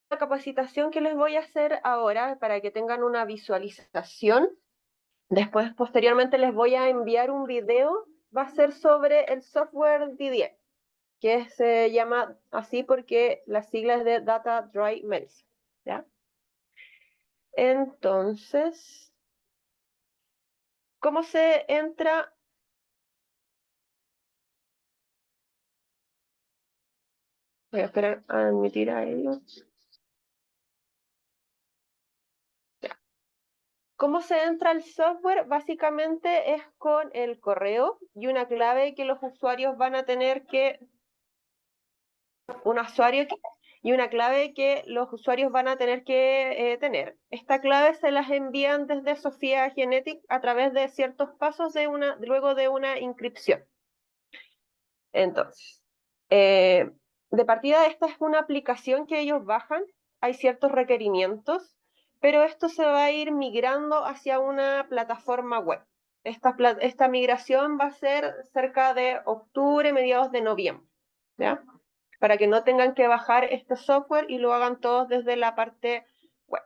La capacitación que les voy a hacer ahora para que tengan una visualización. Después, posteriormente, les voy a enviar un video. Va a ser sobre el software DDE, que se llama así porque las siglas de Data Dry Medicine, ¿ya? Entonces, ¿cómo se entra? Voy a esperar a admitir a ellos. Ya. ¿Cómo se entra al software? Básicamente es con el correo y una clave que los usuarios van a tener que un usuario y una clave que los usuarios van a tener que tener. Esta clave se las envían desde Sofía Genetic a través de ciertos pasos luego de una inscripción. Entonces, de partida esta es una aplicación que ellos bajan, hay ciertos requerimientos, pero esto se va a ir migrando hacia una plataforma web. Esta migración va a ser cerca de octubre, mediados de noviembre, ¿ya? Para que no tengan que bajar este software y lo hagan todos desde la parte web.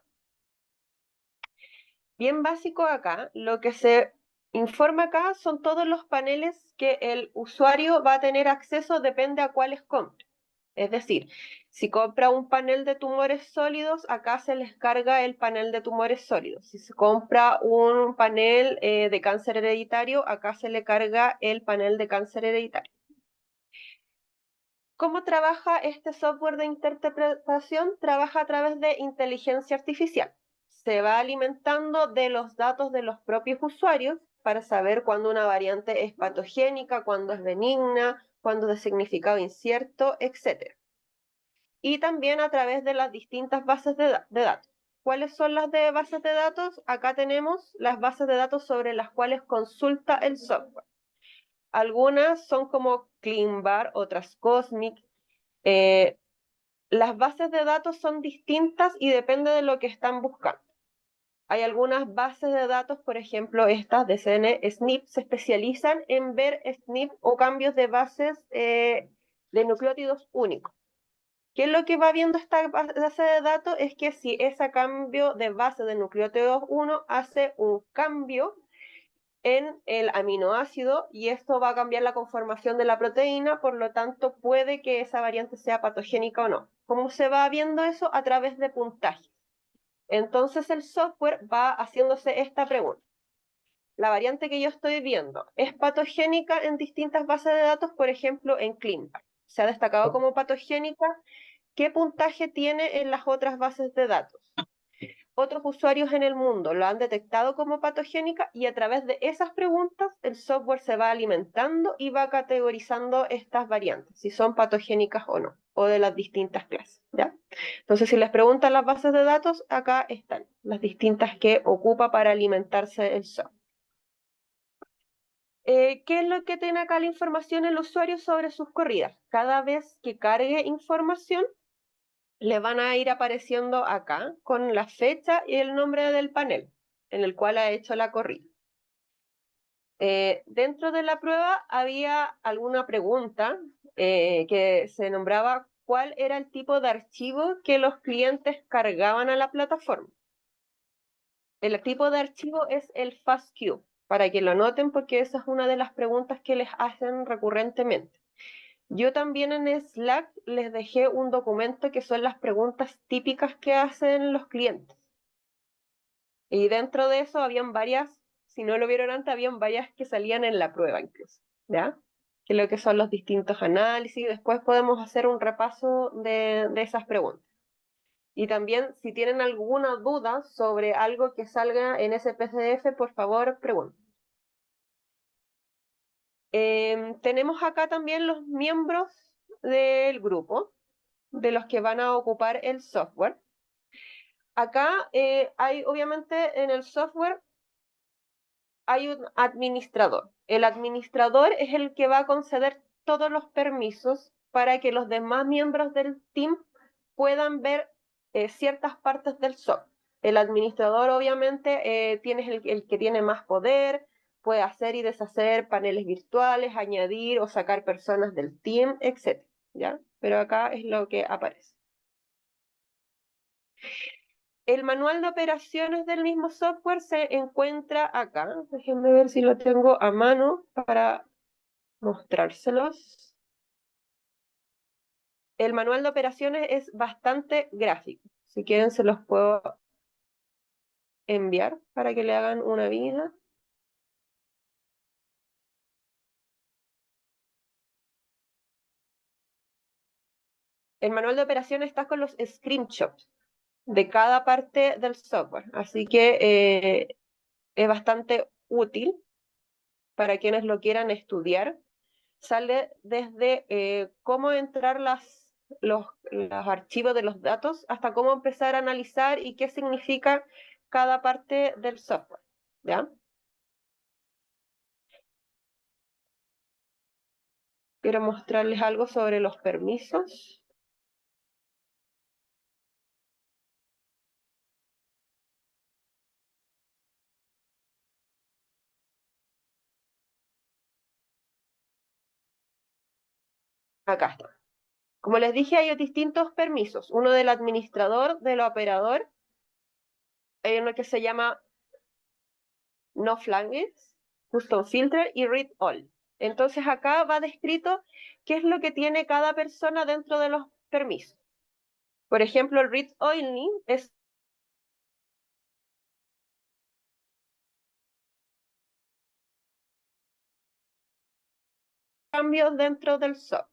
Bien básico acá, lo que se informa acá son todos los paneles que el usuario va a tener acceso, depende a cuáles compre. Es decir, si compra un panel de tumores sólidos, acá se les carga el panel de tumores sólidos. Si se compra un panel de cáncer hereditario, acá se le carga el panel de cáncer hereditario. ¿Cómo trabaja este software de interpretación? Trabaja a través de inteligencia artificial. Se va alimentando de los datos de los propios usuarios para saber cuándo una variante es patogénica, cuándo es benigna, cuándo es de significado incierto, etc. Y también a través de las distintas bases de datos. ¿Cuáles son las de bases de datos? Acá tenemos las bases de datos sobre las cuales consulta el software. Algunas son como CleanBar, otras Cosmic. Las bases de datos son distintas y depende de lo que están buscando. Hay algunas bases de datos, por ejemplo, estas de SNP, se especializan en ver SNP o cambios de bases de nucleótidos únicos. ¿Qué es lo que va viendo esta base de datos? Es que si ese cambio de base de nucleótidos 1 hace un cambio en el aminoácido y esto va a cambiar la conformación de la proteína, por lo tanto puede que esa variante sea patogénica o no. ¿Cómo se va viendo eso? A través de puntajes. Entonces el software va haciéndose esta pregunta. La variante que yo estoy viendo es patogénica en distintas bases de datos, por ejemplo en ClinVar. Se ha destacado como patogénica. ¿Qué puntaje tiene en las otras bases de datos? Otros usuarios en el mundo lo han detectado como patogénica y a través de esas preguntas el software se va alimentando y va categorizando estas variantes, si son patogénicas o no, o de las distintas clases, ¿ya? Entonces, si les preguntan las bases de datos, acá están las distintas que ocupa para alimentarse el software. ¿Qué es lo que tiene acá la información el usuario sobre sus corridas? Cada vez que cargue información, le van a ir apareciendo acá con la fecha y el nombre del panel en el cual ha hecho la corrida. Dentro de la prueba había alguna pregunta que se nombraba cuál era el tipo de archivo que los clientes cargaban a la plataforma. El tipo de archivo es el FASTQ, para que lo noten porque esa es una de las preguntas que les hacen recurrentemente. Yo también en Slack les dejé un documento que son las preguntas típicas que hacen los clientes. Y dentro de eso habían varias, si no lo vieron antes, habían varias que salían en la prueba incluso, ¿ya? Que lo que son los distintos análisis. Después podemos hacer un repaso de esas preguntas. Y también, si tienen alguna duda sobre algo que salga en ese PDF, por favor, pregunten. Tenemos acá también los miembros del grupo, de los que van a ocupar el software. Acá hay, obviamente, en el software hay un administrador. El administrador es el que va a conceder todos los permisos para que los demás miembros del team puedan ver ciertas partes del software. El administrador, obviamente, tiene el que tiene más poder, puede hacer y deshacer paneles virtuales, añadir o sacar personas del team, etc. ¿Ya? Pero acá es lo que aparece. El manual de operaciones del mismo software se encuentra acá. Déjenme ver si lo tengo a mano para mostrárselos. El manual de operaciones es bastante gráfico. Si quieren se los puedo enviar para que le hagan una vida. El manual de operaciones está con los screenshots de cada parte del software, así que es bastante útil para quienes lo quieran estudiar. Sale desde cómo entrar los archivos de los datos hasta cómo empezar a analizar y qué significa cada parte del software, ¿ya? Quiero mostrarles algo sobre los permisos. Acá está. Como les dije, hay distintos permisos. Uno del administrador, del operador. Hay uno que se llama No Flags, Custom Filter y Read All. Entonces acá va descrito qué es lo que tiene cada persona dentro de los permisos. Por ejemplo, el Read Only es cambios dentro del software.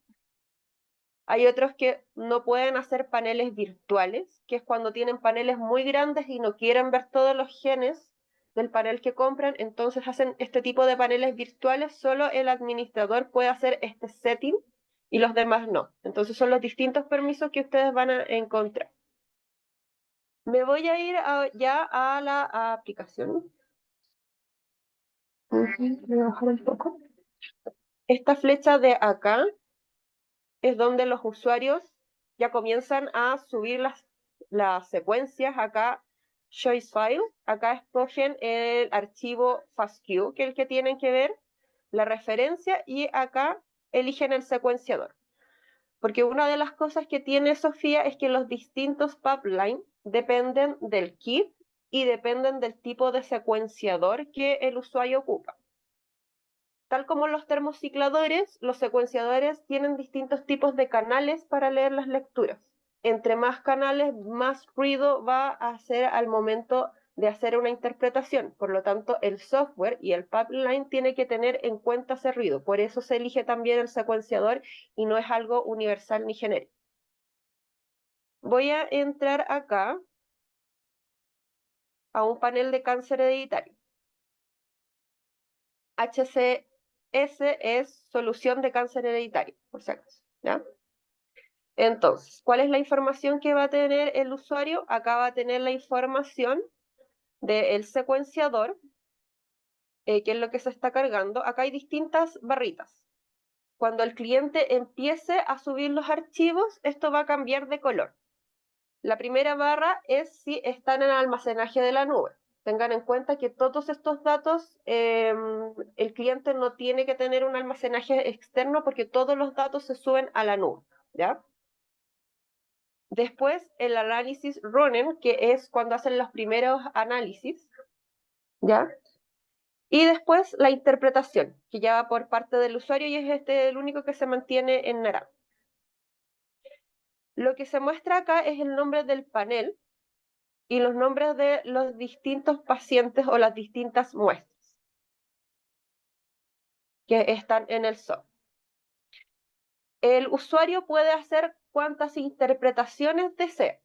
Hay otros que no pueden hacer paneles virtuales, que es cuando tienen paneles muy grandes y no quieren ver todos los genes del panel que compran, entonces hacen este tipo de paneles virtuales, solo el administrador puede hacer este setting y los demás no. Entonces son los distintos permisos que ustedes van a encontrar. Me voy a ir ya a la aplicación. Voy a bajar un poco. Esta flecha de acá es donde los usuarios ya comienzan a subir las secuencias. Acá, Choice File, acá escogen el archivo FASTQ, que es el que tienen que ver, la referencia, y acá eligen el secuenciador. Porque una de las cosas que tiene Sofía es que los distintos pipelines dependen del kit y dependen del tipo de secuenciador que el usuario ocupa. Tal como los termocicladores, los secuenciadores tienen distintos tipos de canales para leer las lecturas. Entre más canales, más ruido va a hacer al momento de hacer una interpretación. Por lo tanto, el software y el pipeline tiene que tener en cuenta ese ruido. Por eso se elige también el secuenciador y no es algo universal ni genérico. Voy a entrar acá a un panel de cáncer hereditario. HCS es solución de cáncer hereditario, por si acaso, ¿ya? Entonces, ¿cuál es la información que va a tener el usuario? Acá va a tener la información del secuenciador, que es lo que se está cargando. Acá hay distintas barritas. Cuando el cliente empiece a subir los archivos, esto va a cambiar de color. La primera barra es si están en el almacenaje de la nube. Tengan en cuenta que todos estos datos, el cliente no tiene que tener un almacenaje externo porque todos los datos se suben a la nube, ¿ya? Después, el análisis running, que es cuando hacen los primeros análisis, ¿ya? Y después la interpretación, que ya va por parte del usuario y es el único que se mantiene en naranja. Lo que se muestra acá es el nombre del panel y los nombres de los distintos pacientes o las distintas muestras que están en el software. El usuario puede hacer cuantas interpretaciones desee.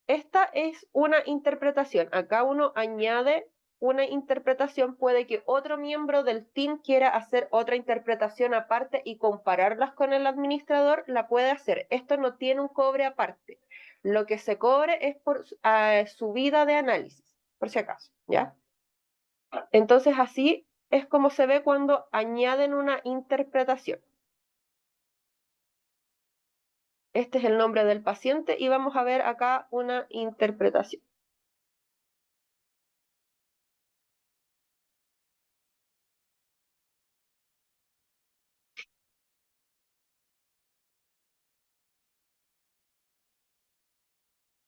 Esta es una interpretación. Acá uno añade una interpretación. Puede que otro miembro del team quiera hacer otra interpretación aparte y compararlas con el administrador, la puede hacer. Esto no tiene un cobre aparte. Lo que se cobre es por subida de análisis, por si acaso, ¿ya? Entonces así es como se ve cuando añaden una interpretación. Este es el nombre del paciente y vamos a ver acá una interpretación.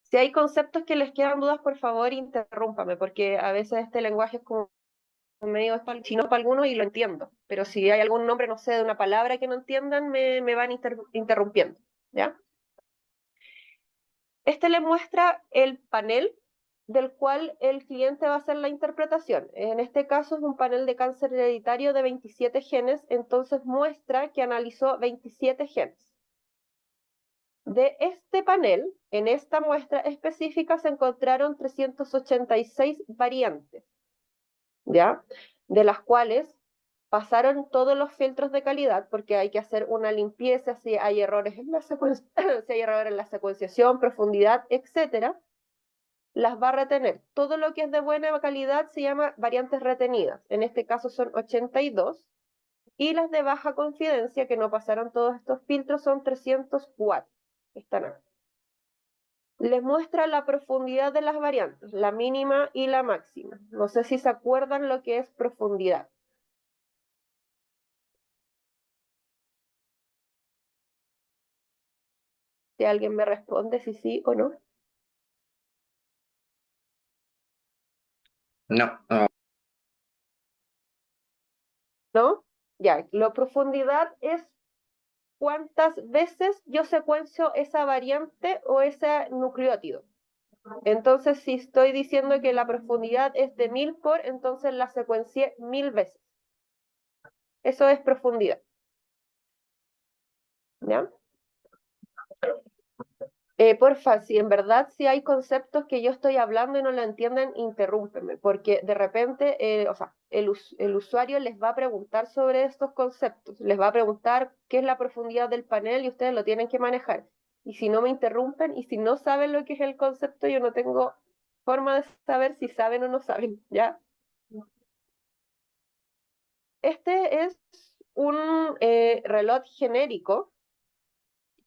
Si hay conceptos que les quedan dudas, por favor, interrúmpame, porque a veces este lenguaje es como medio chino para algunos y lo entiendo. Pero si hay algún nombre, no sé, de una palabra que no entiendan, me van interrumpiendo, ¿ya? Este le muestra el panel del cual el cliente va a hacer la interpretación. En este caso es un panel de cáncer hereditario de 27 genes, entonces muestra que analizó 27 genes. De este panel, en esta muestra específica, se encontraron 386 variantes, ¿ya? De las cuales pasaron todos los filtros de calidad, porque hay que hacer una limpieza si hay errores en la si hay errores en la secuenciación, profundidad, etcétera. Las va a retener. Todo lo que es de buena calidad se llama variantes retenidas. En este caso son 82. Y las de baja confidencia, que no pasaron todos estos filtros, son 304. Están acá. Les muestra la profundidad de las variantes, la mínima y la máxima. No sé si se acuerdan lo que es profundidad. Si alguien me responde si sí o no. No, no. ¿No? Ya, la profundidad es cuántas veces yo secuencio esa variante o ese nucleótido. Entonces, si estoy diciendo que la profundidad es de 1000 por, entonces la secuencié 1000 veces. Eso es profundidad. ¿Ya? Porfa, si en verdad si hay conceptos que yo estoy hablando y no lo entienden, interrúmpeme, porque de repente, o sea, el usuario les va a preguntar sobre estos conceptos, les va a preguntar qué es la profundidad del panel y ustedes lo tienen que manejar. Y si no me interrumpen y si no saben lo que es el concepto, yo no tengo forma de saber si saben o no saben, ¿ya? Este es un reloj genérico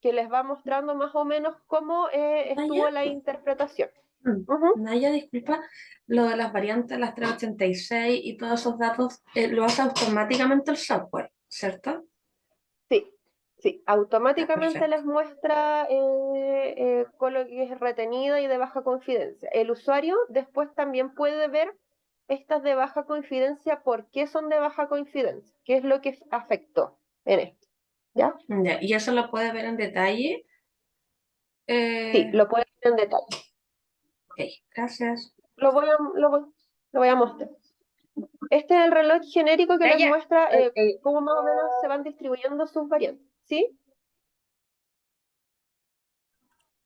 que les va mostrando más o menos cómo estuvo Naya, la interpretación. Ujú. Naya, disculpa, lo de las variantes, las 386 y todos esos datos, lo hace automáticamente el software, ¿cierto? Sí, sí, Ya, automáticamente perfecto. les muestra con lo que es retenida y de baja confidencia. El usuario después también puede ver estas de baja confidencia, por qué son de baja confidencia, qué es lo que afectó en esto, ¿ya? Ya, y eso lo puede ver en detalle. Sí, lo pueden ver en detalle. Ok, gracias. Lo voy a mostrar. Este es el reloj genérico que les Naya, muestra eh, eh, cómo más o menos se van distribuyendo sus variantes, ¿sí?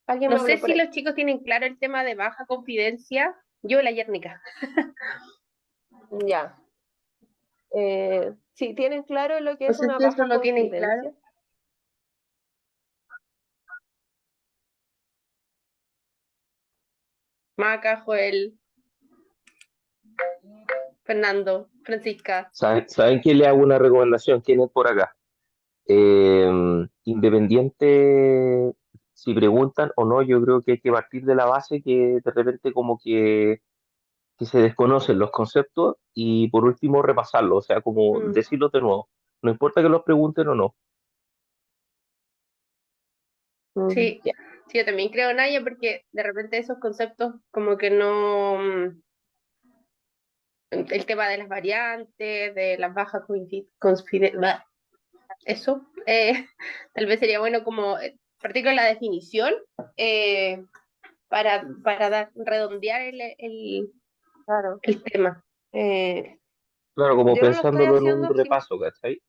¿Alguien no me sé habló por si ahí? los chicos tienen claro el tema de baja confidencia. Yo, la Yérnica. Ya. Sí, ¿tienen claro lo que No es sé una si eso baja lo tienen claro. confidencia? Maca, Joel, Fernando, Francisca. ¿Saben qué? Le hago una recomendación? ¿Quién es por acá? Eh, Independiente si preguntan o no, yo creo que hay que partir de la base que de repente como que se desconocen los conceptos y por último repasarlo, o sea, como Mm, decirlo de nuevo. No importa que los pregunten o no. Sí, ya. sí, yo también creo, Naya, porque de repente esos conceptos como que no... El tema de las variantes, de las bajas confidencias, eso, tal vez sería bueno como partir con la definición eh, para redondear Claro. el tema. Claro, como Yo no lo estoy pensándolo en un haciendo, repaso, ¿cachai?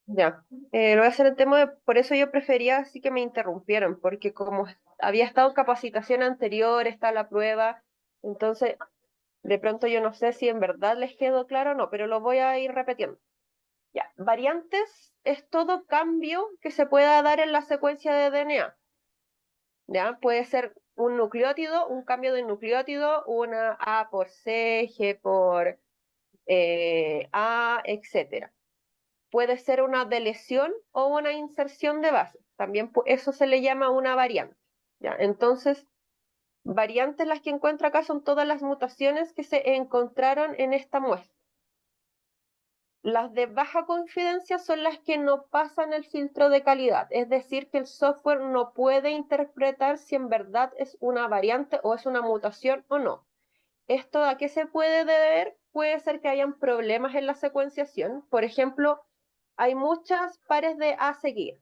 ya. Lo voy a hacer el tema por eso yo prefería así que me interrumpieran, porque como había estado en capacitación anterior, está la prueba, entonces de pronto yo no sé si en verdad les quedó claro o no, pero lo voy a ir repitiendo. Ya, variantes es todo cambio que se pueda dar en la secuencia de DNA. ¿Ya? Puede ser un nucleótido, un cambio de nucleótido, una A por C, G por A, etcétera. Puede ser una deleción o una inserción de base. También eso se le llama una variante. ¿Ya? Entonces, variantes las que encuentro acá son todas las mutaciones que se encontraron en esta muestra. Las de baja confidencia son las que no pasan el filtro de calidad, es decir, que el software no puede interpretar si en verdad es una variante o es una mutación o no. ¿Esto a qué se puede deber? Puede ser que hayan problemas en la secuenciación. Por ejemplo, hay muchas pares de A seguir.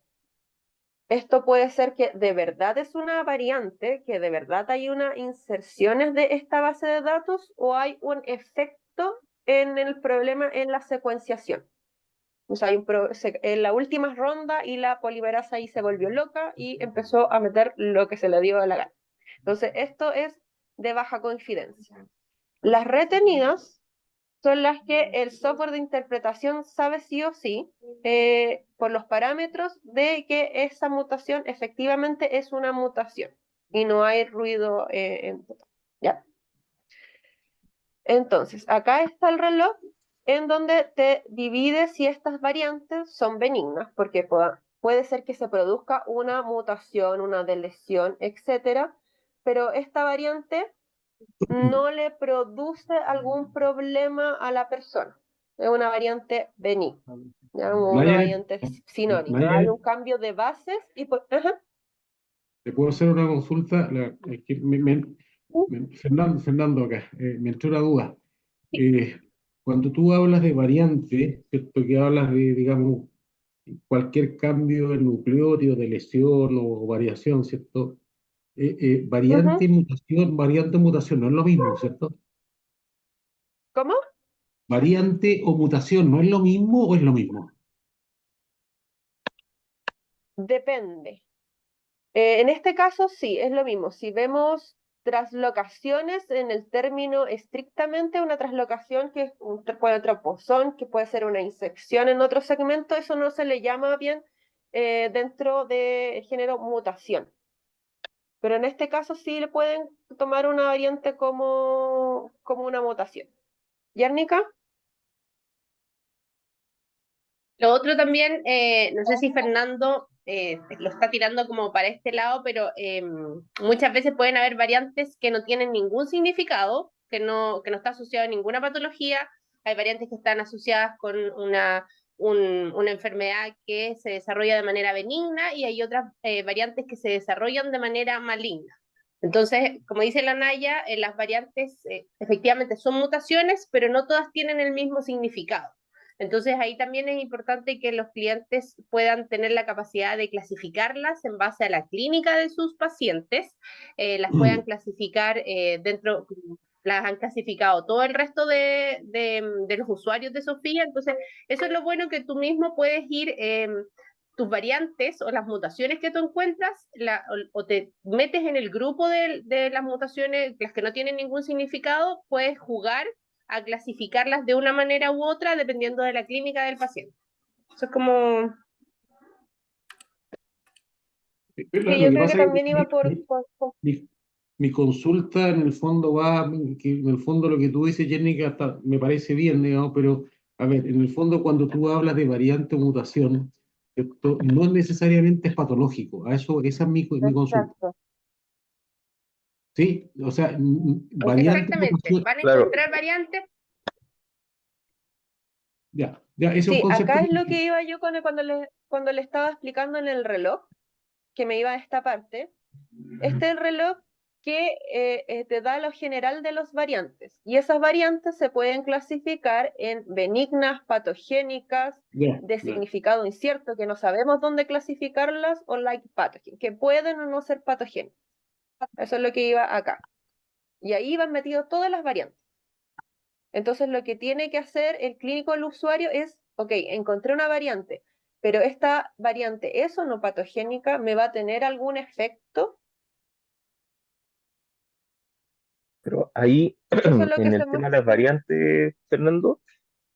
Esto puede ser que de verdad es una variante, que de verdad hay unas inserciones de esta base de datos o hay un efecto en el problema en la secuenciación. O sea, en la última ronda y la polimerasa ahí se volvió loca y empezó a meter lo que se le dio de la gana. Entonces, esto es de baja confidencia. Las retenidas son las que el software de interpretación sabe sí o sí, por los parámetros de que esa mutación efectivamente es una mutación y no hay ruido en total. ¿Ya? Entonces, acá está el reloj en donde te divide si estas variantes son benignas, porque puede ser que se produzca una mutación, una deleción, etcétera, pero esta variante no le produce algún problema a la persona. Es una variante benigna, ¿ya? Una Nayaret, variante sinónima. Hay Nayaret, un cambio de bases y ajá. ¿te puedo hacer una consulta? Es que Fernando acá, me entró una duda. Eh, Cuando tú hablas de variante, ¿cierto? Que hablas de, digamos, cualquier cambio en nucleótido, de lesión o variación, ¿cierto? Variante Ujú. y mutación no es lo mismo, ¿cierto? ¿Cómo? Variante o mutación no es lo mismo o es lo mismo. Depende. En este caso sí, es lo mismo. Si vemos traslocaciones en el término estrictamente, una traslocación que es un troposón, que puede ser una insección en otro segmento, eso no se le llama bien dentro del género mutación. Pero en este caso sí le pueden tomar una variante como una mutación. ¿Yárnica? Lo otro también, no sé si Fernando lo está tirando como para este lado, pero muchas veces pueden haber variantes que no tienen ningún significado, que no está asociado a ninguna patología. Hay variantes que están asociadas con una enfermedad que se desarrolla de manera benigna y hay otras variantes que se desarrollan de manera maligna. Entonces, como dice la Naya, las variantes efectivamente son mutaciones, pero no todas tienen el mismo significado. Entonces ahí también es importante que los clientes puedan tener la capacidad de clasificarlas en base a la clínica de sus pacientes, las puedan clasificar las han clasificado todo el resto de los usuarios de Sofía, entonces eso es lo bueno que tú mismo puedes ir, tus variantes o las mutaciones que tú encuentras, o te metes en el grupo de las mutaciones, las que no tienen ningún significado, puedes jugar a clasificarlas de una manera u otra dependiendo de la clínica del paciente. Eso es como... Sí, Lo yo que creo que pasa es que también iba mi, mi consulta en el fondo va, que en el fondo lo que tú dices, Jenny, que hasta me parece bien, digamos, pero a ver, en el fondo cuando tú hablas de variante o mutación, esto no necesariamente es patológico, esa es mi consulta. Exacto, ¿Sí? O sea, variante o Exactamente, mutación, van a Claro, encontrar variantes. ya, ese es un sí, concepto acá es lo que... que iba yo cuando le estaba explicando en el reloj, que me iba a esta parte. Este es el reloj que te da lo general de las variantes. Y esas variantes se pueden clasificar en benignas, patogénicas, Ya, de ya. significado incierto, que no sabemos dónde clasificarlas, o like pathogen, que pueden o no ser patogénicas. Eso es lo que iba acá. Y ahí van metidas todas las variantes. Entonces lo que tiene que hacer el clínico, el usuario, es, ok, encontré una variante, pero esta variante es o no patogénica, ¿me va a tener algún efecto? pero ahí, Eso es lo que en el hacemos. tema de las variantes, Fernando,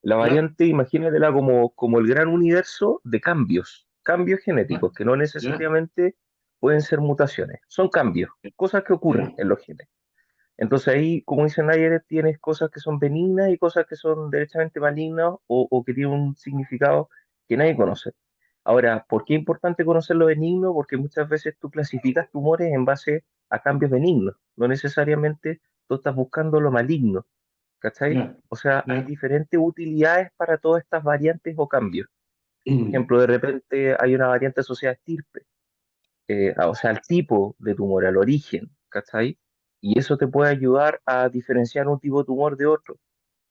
la ¿Ya? variante, imagínatela como el gran universo de cambios ¿Ya? genéticos, que no ¿Ya? necesariamente pueden ser mutaciones, son cambios, cosas que ocurren ¿Ya? en los genes. Entonces ahí, como dice Nayer, tienes cosas que son benignas y cosas que son derechamente malignas o que tienen un significado que nadie conoce. Ahora, ¿por qué es importante conocer lo benigno? Porque muchas veces tú clasificas tumores en base a cambios benignos, no necesariamente tú estás buscando lo maligno. ¿cachai? Ya, O sea, hay ya. diferentes utilidades para todas estas variantes o cambios. Por ejemplo, de repente hay una variante asociada a estirpe, o sea, al tipo de tumor, al origen, ¿cachai? Y eso te puede ayudar a diferenciar un tipo de tumor de otro.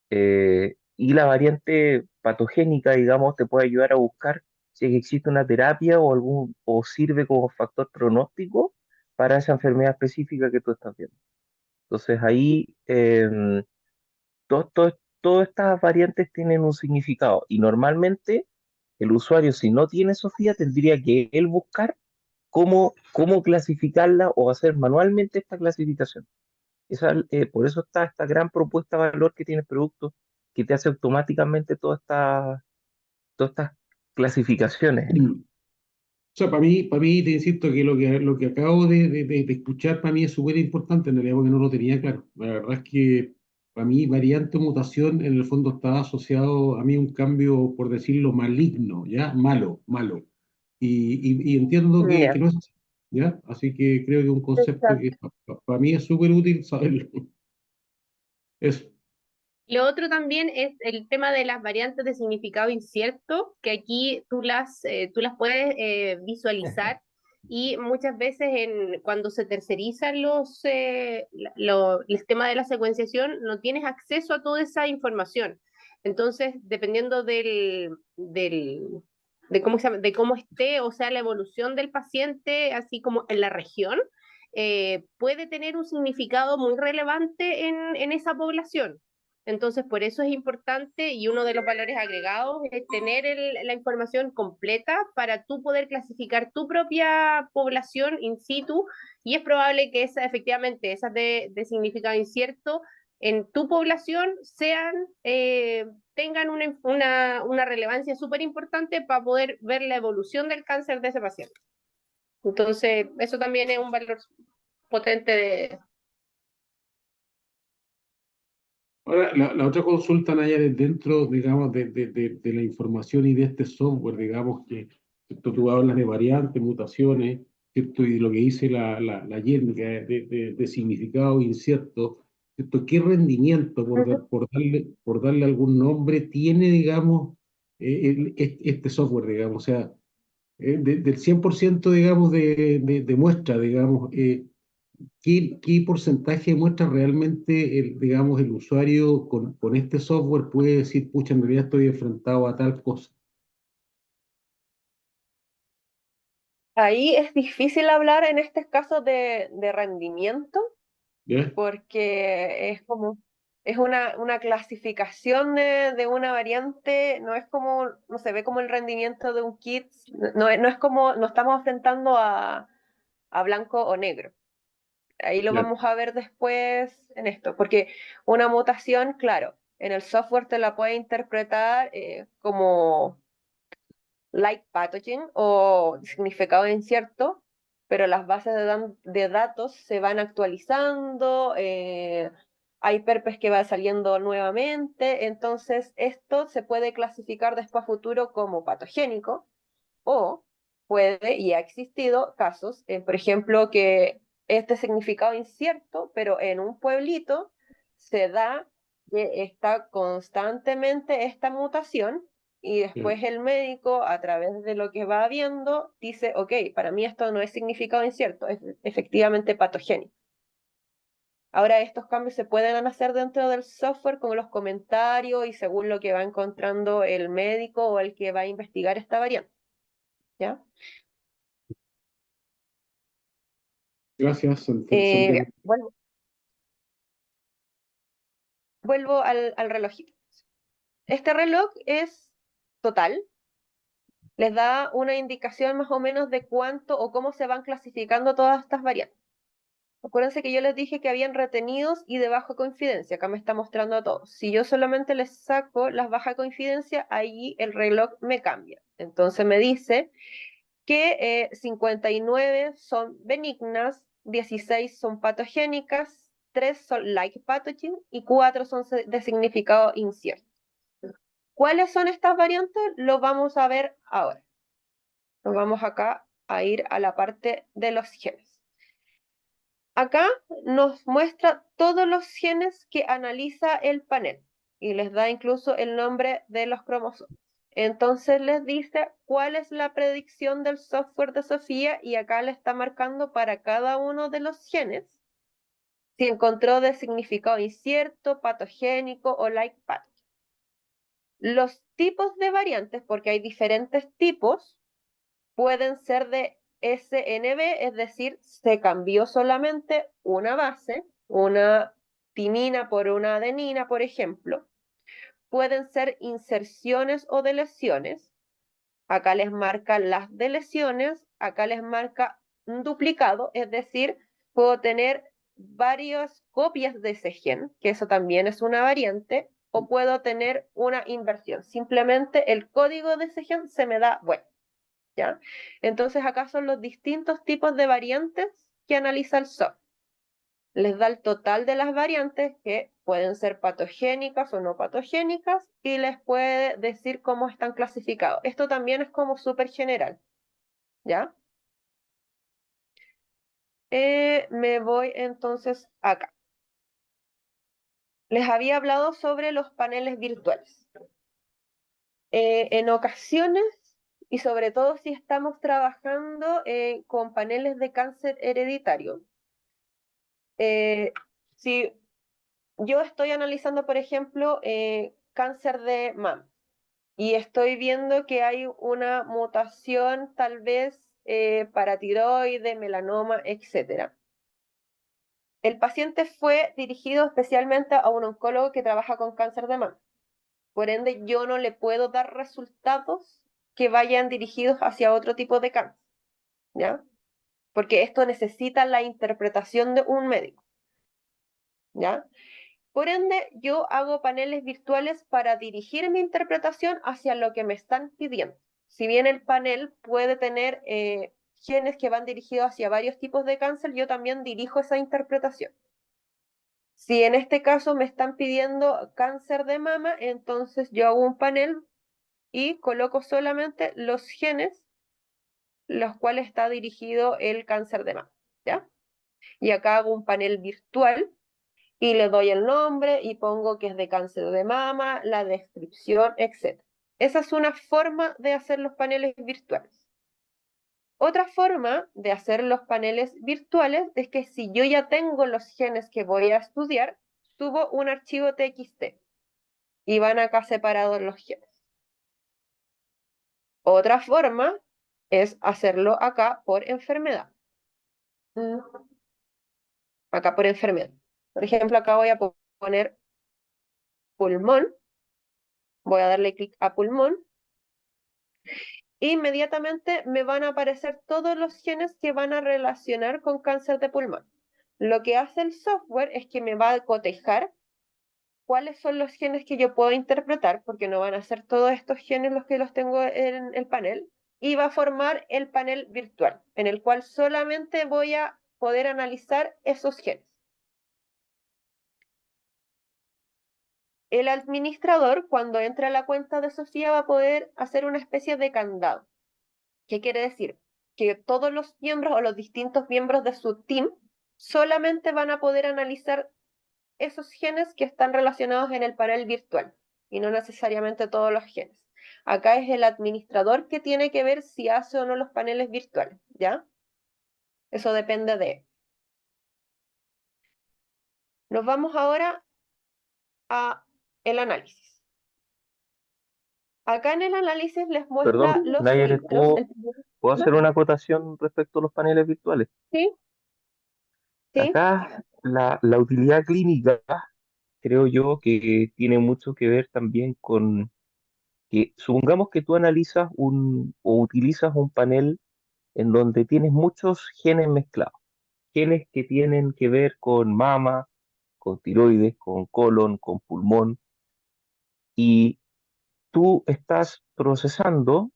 Y la variante patogénica, digamos, te puede ayudar a buscar si es que existe una terapia o sirve como factor pronóstico para esa enfermedad específica que tú estás viendo. Entonces ahí todas estas variantes tienen un significado y normalmente el usuario, si no tiene Sofía, tendría que él buscar cómo clasificarla o hacer manualmente esta clasificación. Por eso está esta gran propuesta de valor que tiene el producto, que te hace automáticamente todas estas clasificaciones. O sea, para mí, te insisto que lo que acabo de escuchar para mí es súper importante, en realidad, porque no lo tenía claro. La verdad es que para mí variante o mutación en el fondo está asociado a mí un cambio, por decirlo, maligno, ¿ya? Malo, malo. Y entiendo que Ya, no es así, ¿ya? Así que creo que es un concepto que exacto. para mí es súper útil saberlo. Eso. Lo otro también es el tema de las variantes de significado incierto, que aquí tú las puedes visualizar y muchas veces cuando se tercerizan el tema de la secuenciación no tienes acceso a toda esa información. Entonces, dependiendo de cómo de cómo esté, o sea, la evolución del paciente, así como en la región, puede tener un significado muy relevante en esa población. Entonces, por eso es importante y uno de los valores agregados es tener la información completa para tú poder clasificar tu propia población in situ y es probable que efectivamente esas de significado incierto en tu población tengan una relevancia súper importante para poder ver la evolución del cáncer de ese paciente. Entonces, eso también es un valor potente de... Ahora, la otra consulta, Naya, es dentro, digamos, de la información y de este software, digamos, que ¿cierto? Tú hablas de variantes, mutaciones, ¿cierto? Y lo que dice la Jenny, de significado incierto, ¿cierto? ¿Qué rendimiento, por darle algún nombre, tiene, digamos, este software, digamos? O sea, del 100%, digamos, de muestra, digamos, ¿qué porcentaje muestra realmente digamos, el usuario con este software puede decir, pucha, en realidad estoy enfrentado a tal cosa? Ahí es difícil hablar en este caso de rendimiento, ¿Ya? porque es una clasificación de una variante, no es como, no se ve como el rendimiento de un kit, no es como, no estamos enfrentando a blanco o negro. Ahí lo Ya, vamos a ver después en esto, porque una mutación, claro, en el software te la puede interpretar como like pathogen o significado incierto, pero las bases de datos se van actualizando, hay perpes que va saliendo nuevamente, entonces esto se puede clasificar después a futuro como patogénico o puede, y ha existido casos, por ejemplo, que este significado incierto, pero en un pueblito se da que está constantemente esta mutación y ya. después el médico, a través de lo que va viendo, dice, ok, para mí esto no es significado incierto, es efectivamente patogénico. Ahora estos cambios se pueden hacer dentro del software con los comentarios y según lo que va encontrando el médico o el que va a investigar esta variante, ¿ya? Gracias, Santiago. Vuelvo al relojito. Este reloj es total, les da una indicación más o menos de cuánto o cómo se van clasificando todas estas variantes. Acuérdense que yo les dije que habían retenidos y de baja coincidencia, acá me está mostrando a todos. Si yo solamente les saco las baja coincidencia, ahí el reloj me cambia. Entonces me dice que 59 son benignas, 16 son patogénicas, 3 son like pathogen y 4 son de significado incierto. ¿Cuáles son estas variantes? Lo vamos a ver ahora. Nos vamos acá a ir a la parte de los genes. acá nos muestra todos los genes que analiza el panel y les da incluso el nombre de los cromosomas. Entonces les dice cuál es la predicción del software de Sofía y acá le está marcando para cada uno de los genes si encontró de significado incierto, patogénico o like path. Los tipos de variantes, porque hay diferentes tipos, pueden ser de SNB, es decir, se cambió solamente una base, una timina por una adenina, por ejemplo. Pueden ser inserciones o deleciones. Acá les marca las deleciones, acá les marca un duplicado, es decir, puedo tener varias copias de ese gen, que eso también es una variante, o puedo tener una inversión. Simplemente el código de ese gen se me da bueno, ¿ya? Entonces acá son los distintos tipos de variantes que analiza el software. Les da el total de las variantes que pueden ser patogénicas o no patogénicas y les puede decir cómo están clasificados. Esto también es como súper general, ¿ya? Me voy entonces acá. Les había hablado sobre los paneles virtuales. En ocasiones, y sobre todo si estamos trabajando con paneles de cáncer hereditario, si yo estoy analizando, por ejemplo, cáncer de mama y estoy viendo que hay una mutación tal vez para tiroide, melanoma, etc. El paciente fue dirigido especialmente a un oncólogo que trabaja con cáncer de mama. Por ende, yo no le puedo dar resultados que vayan dirigidos hacia otro tipo de cáncer, ¿ya? Porque esto necesita la interpretación de un médico, ¿ya? Por ende, yo hago paneles virtuales para dirigir mi interpretación hacia lo que me están pidiendo. Si bien el panel puede tener genes que van dirigidos hacia varios tipos de cáncer, yo también dirijo esa interpretación. Si en este caso me están pidiendo cáncer de mama, entonces yo hago un panel y coloco solamente los genes los cuales está dirigido el cáncer de mama, ¿ya? Y acá hago un panel virtual y le doy el nombre y pongo que es de cáncer de mama, la descripción, etc. Esa es una forma de hacer los paneles virtuales. Otra forma de hacer los paneles virtuales es que si yo ya tengo los genes que voy a estudiar, subo un archivo TXT y van acá separados los genes. Otra forma es hacerlo acá por enfermedad. Acá por enfermedad. Por ejemplo, acá voy a poner pulmón. Voy a darle clic a pulmón. Inmediatamente me van a aparecer todos los genes que van a relacionar con cáncer de pulmón. Lo que hace el software es que me va a cotejar cuáles son los genes que yo puedo interpretar, porque no van a ser todos estos genes los que los tengo en el panel, y va a formar el panel virtual, en el cual solamente voy a poder analizar esos genes. El administrador, cuando entra a la cuenta de Sofía, va a poder hacer una especie de candado. ¿Qué quiere decir? Que todos los miembros o los distintos miembros de su team solamente van a poder analizar esos genes que están relacionados en el panel virtual y no necesariamente todos los genes. Acá es el administrador que tiene que ver si hace o no los paneles virtuales, ¿ya? Eso depende de él. Nos vamos ahora a el análisis. Acá en el análisis les muestra Perdón, los Nayer, filtros. ¿puedo hacer una acotación respecto a los paneles virtuales? Sí, sí. Acá la utilidad clínica, creo yo que tiene mucho que ver también con que supongamos que tú analizas o utilizas un panel en donde tienes muchos genes mezclados, genes que tienen que ver con mama, con tiroides, con colon, con pulmón, y tú estás procesando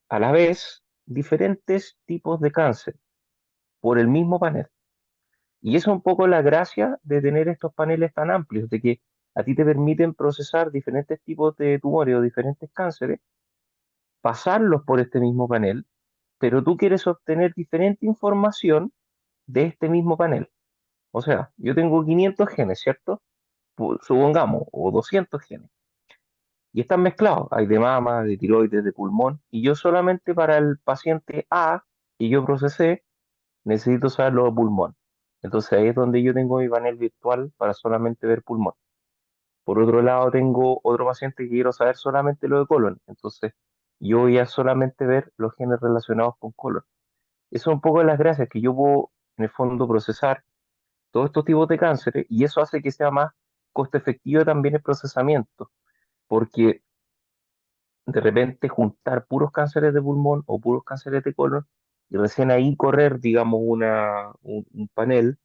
a la vez diferentes tipos de cáncer por el mismo panel. Y eso es un poco la gracia de tener estos paneles tan amplios, de que a ti te permiten procesar diferentes tipos de tumores o diferentes cánceres, pasarlos por este mismo panel, pero tú quieres obtener diferente información de este mismo panel. O sea, yo tengo 500 genes, ¿cierto? Supongamos, o 200 genes. Y están mezclados. Hay de mama, de tiroides, de pulmón. Y yo solamente para el paciente A que yo procesé, necesito saber lo de pulmón. Entonces ahí es donde yo tengo mi panel virtual para solamente ver pulmón. Por otro lado, tengo otro paciente que quiero saber solamente lo de colon. Entonces yo voy a solamente ver los genes relacionados con colon. Eso es un poco de las gracias que yo puedo, en el fondo, procesar todos estos tipos de cánceres y eso hace que sea más costo efectivo también el procesamiento, porque de repente juntar puros cánceres de pulmón o puros cánceres de colon y recién ahí correr, digamos, un panel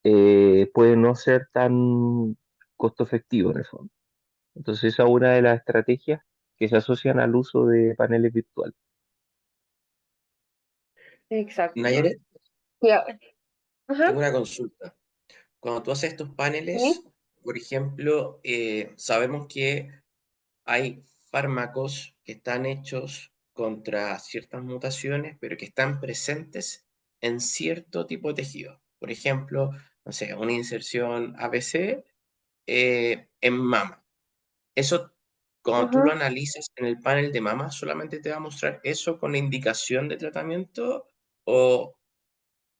puede no ser tan costo efectivo en el fondo. Entonces esa es una de las estrategias que se asocian al uso de paneles virtuales. Exacto. Nayaret, Ya. Ajá, tengo una consulta. Cuando tú haces estos paneles, sí. por ejemplo, sabemos que hay fármacos que están hechos contra ciertas mutaciones, pero que están presentes en cierto tipo de tejido. Por ejemplo, no sé, una inserción ABC en mama. Eso, cuando tú lo Ujú. analizas en el panel de mama, ¿solamente te va a mostrar eso con la indicación de tratamiento o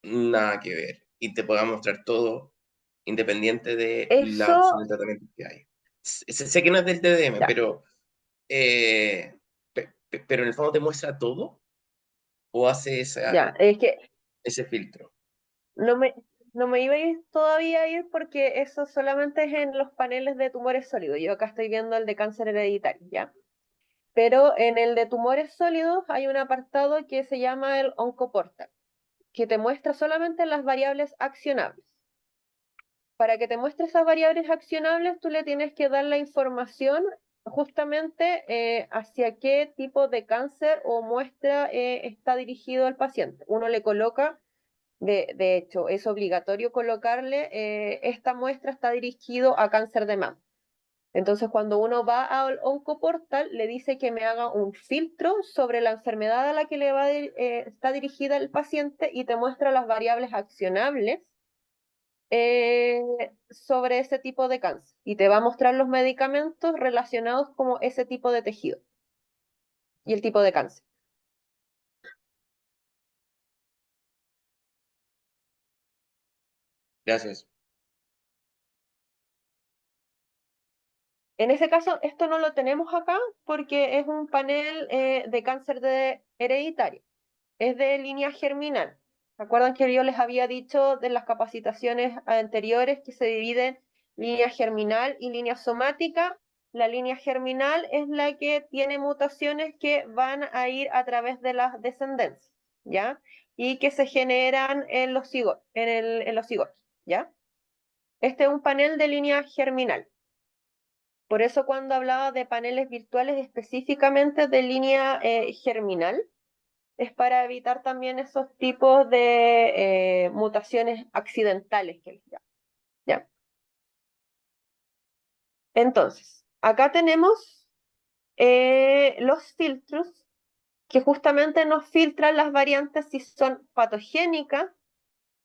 nada que ver? Y te pueda mostrar todo independiente de la opción Eso, de tratamiento que hay. Sé que no es del TDM, ya, pero en el fondo te muestra todo o hace ya. Es que ese filtro. no me, no me iba a ir todavía a ir porque eso solamente es en los paneles de tumores sólidos. Yo acá estoy viendo el de cáncer hereditario, ¿ya? Pero en el de tumores sólidos hay un apartado que se llama el Oncoportal, que te muestra solamente las variables accionables. Para que te muestre esas variables accionables, tú le tienes que dar la información justamente hacia qué tipo de cáncer o muestra está dirigido al paciente. Uno le coloca, de hecho, es obligatorio colocarle, esta muestra está dirigido a cáncer de mama. Entonces, cuando uno va al Oncoportal, le dice que me haga un filtro sobre la enfermedad a la que está dirigida el paciente y te muestra las variables accionables sobre ese tipo de cáncer. Y te va a mostrar los medicamentos relacionados con ese tipo de tejido y el tipo de cáncer. Gracias. En ese caso, esto no lo tenemos acá porque es un panel de cáncer hereditario. Es de línea germinal. ¿Se acuerdan que yo les había dicho de las capacitaciones anteriores que se dividen línea germinal y línea somática? La línea germinal es la que tiene mutaciones que van a ir a través de las descendencias, ¿ya? Y que se generan en los cigotos, en los cigotos, ¿ya? Este es un panel de línea germinal. Por eso cuando hablaba de paneles virtuales específicamente de línea germinal, es para evitar también esos tipos de mutaciones accidentales que les llaman, ¿ya? Entonces, acá tenemos los filtros que justamente nos filtran las variantes si son patogénicas,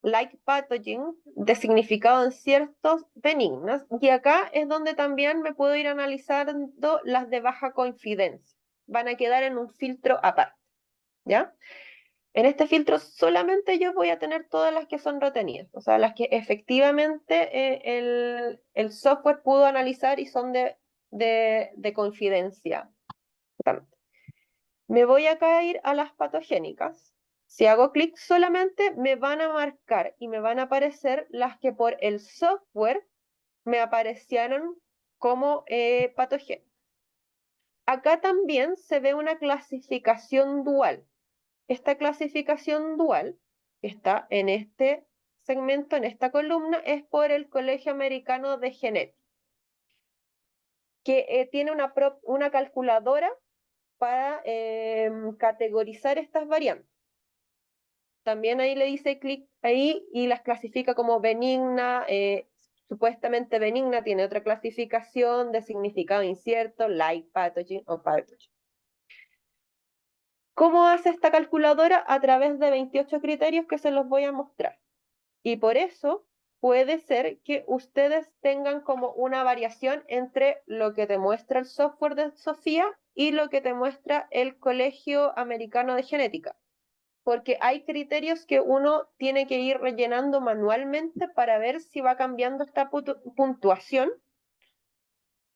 like pathogen, de significado inciertos, benignas. Y acá es donde también me puedo ir analizando las de baja confidencia. Van a quedar en un filtro aparte, ¿ya? En este filtro solamente yo voy a tener todas las que son retenidas, o sea, las que efectivamente el software pudo analizar y son de confidencia. Me voy a caer a las patogénicas. Si hago clic solamente me van a marcar y me van a aparecer las que por el software me aparecieron como patogénicas. Acá también se ve una clasificación dual. Esta clasificación dual, que está en este segmento, en esta columna, es por el Colegio Americano de Genética, que tiene una calculadora para categorizar estas variantes. También ahí le dice clic ahí y las clasifica como benigna, supuestamente benigna, tiene otra clasificación de significado incierto, like pathogen o pathogen. ¿Cómo hace esta calculadora? A través de 28 criterios que se los voy a mostrar. Y por eso puede ser que ustedes tengan como una variación entre lo que te muestra el software de Sofía y lo que te muestra el Colegio Americano de Genética, porque hay criterios que uno tiene que ir rellenando manualmente para ver si va cambiando esta puntuación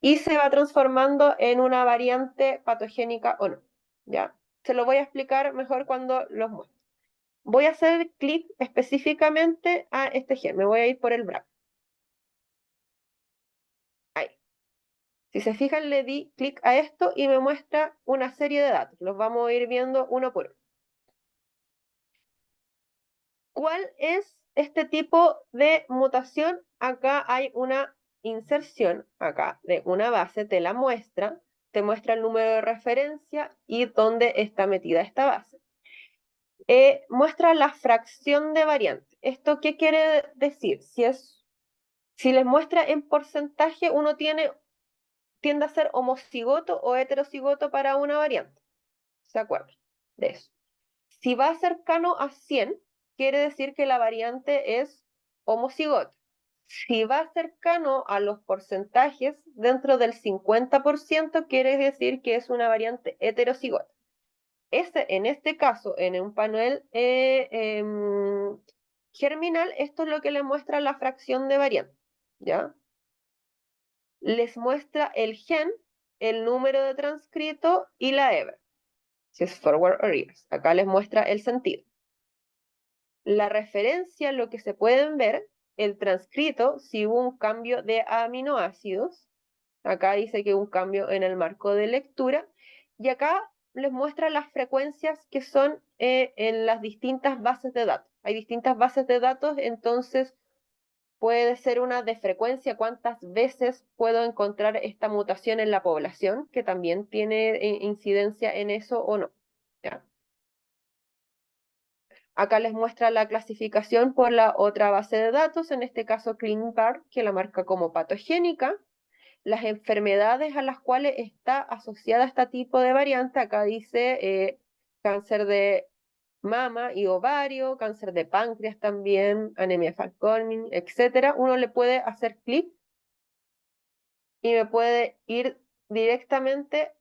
y se va transformando en una variante patogénica o no, ¿ya? Se lo voy a explicar mejor cuando los muestre. Voy a hacer clic específicamente a este gen, me voy a ir por el BRCA. Ahí. Si se fijan, le di clic a esto y me muestra una serie de datos. Los vamos a ir viendo uno por uno. ¿Cuál es este tipo de mutación? Acá hay una inserción, acá, de una base, te la muestra, te muestra el número de referencia y dónde está metida esta base. Muestra la fracción de variante. ¿Esto qué quiere decir? Si les muestra en porcentaje, uno tiende a ser homocigoto o heterocigoto para una variante. ¿Se acuerdan de eso? Si va cercano a 100, quiere decir que la variante es homocigoto. Si va cercano a los porcentajes, dentro del 50%, quiere decir que es una variante heterocigota. En este caso, en un panel germinal, esto es lo que le muestra la fracción de variante, ¿ya? Les muestra el gen, el número de transcrito y la hebra, si es forward o reverse. Acá les muestra el sentido. La referencia, lo que se pueden ver, el transcrito, si hubo un cambio de aminoácidos. Acá dice que hubo un cambio en el marco de lectura. Y acá les muestra las frecuencias que son en las distintas bases de datos. Hay distintas bases de datos, entonces puede ser una de frecuencia, cuántas veces puedo encontrar esta mutación en la población, que también tiene incidencia en eso o no. ¿Ya? Acá les muestra la clasificación por la otra base de datos, en este caso ClinVar, que la marca como patogénica. Las enfermedades a las cuales está asociada este tipo de variante, acá dice cáncer de mama y ovario, cáncer de páncreas también, anemia Fanconi, etc. Uno le puede hacer clic y me puede ir directamente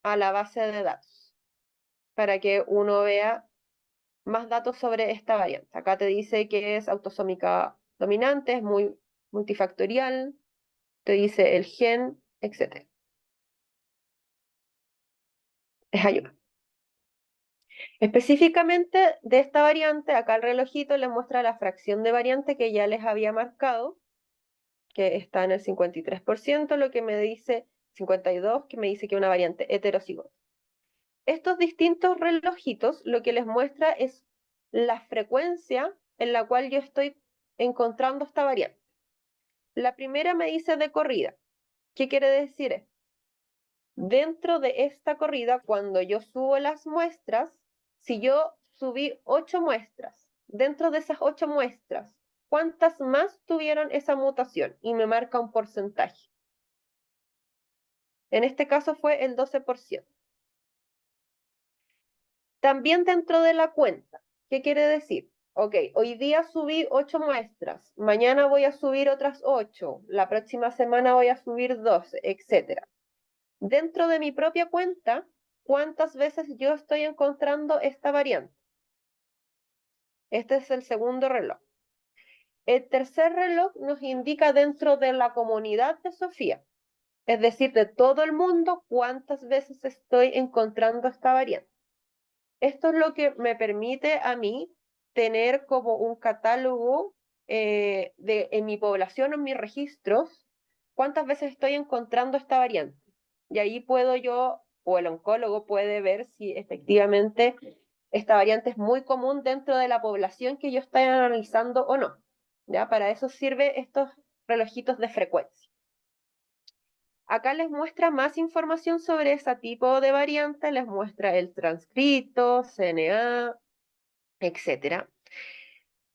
a la base de datos para que uno vea más datos sobre esta variante. Acá te dice que es autosómica dominante, es muy multifactorial, te dice el gen, etc. Les ayuda. Específicamente de esta variante, acá el relojito les muestra la fracción de variante que ya les había marcado, que está en el 53%, lo que me dice 52%, que me dice que es una variante heterocigota. Estos distintos relojitos lo que les muestra es la frecuencia en la cual yo estoy encontrando esta variante. La primera me dice de corrida. ¿Qué quiere decir esto? Dentro de esta corrida, cuando yo subo las muestras, si yo subí 8 muestras, dentro de esas 8 muestras, ¿cuántas más tuvieron esa mutación? Y me marca un porcentaje. En este caso fue el 12%. También dentro de la cuenta, ¿qué quiere decir? Ok, hoy día subí 8 muestras, mañana voy a subir otras 8, la próxima semana voy a subir 12, etc. Dentro de mi propia cuenta, ¿cuántas veces yo estoy encontrando esta variante? Este es el segundo reloj. El tercer reloj nos indica dentro de la comunidad de Sofía, es decir, de todo el mundo, cuántas veces estoy encontrando esta variante. Esto es lo que me permite a mí tener como un catálogo en mi población o en mis registros, cuántas veces estoy encontrando esta variante. Y ahí puedo yo, o el oncólogo puede ver si efectivamente esta variante es muy común dentro de la población que yo estoy analizando o no. ¿Ya? Para eso sirven estos relojitos de frecuencia. Acá les muestra más información sobre ese tipo de variante, les muestra el transcrito, CNA, etc.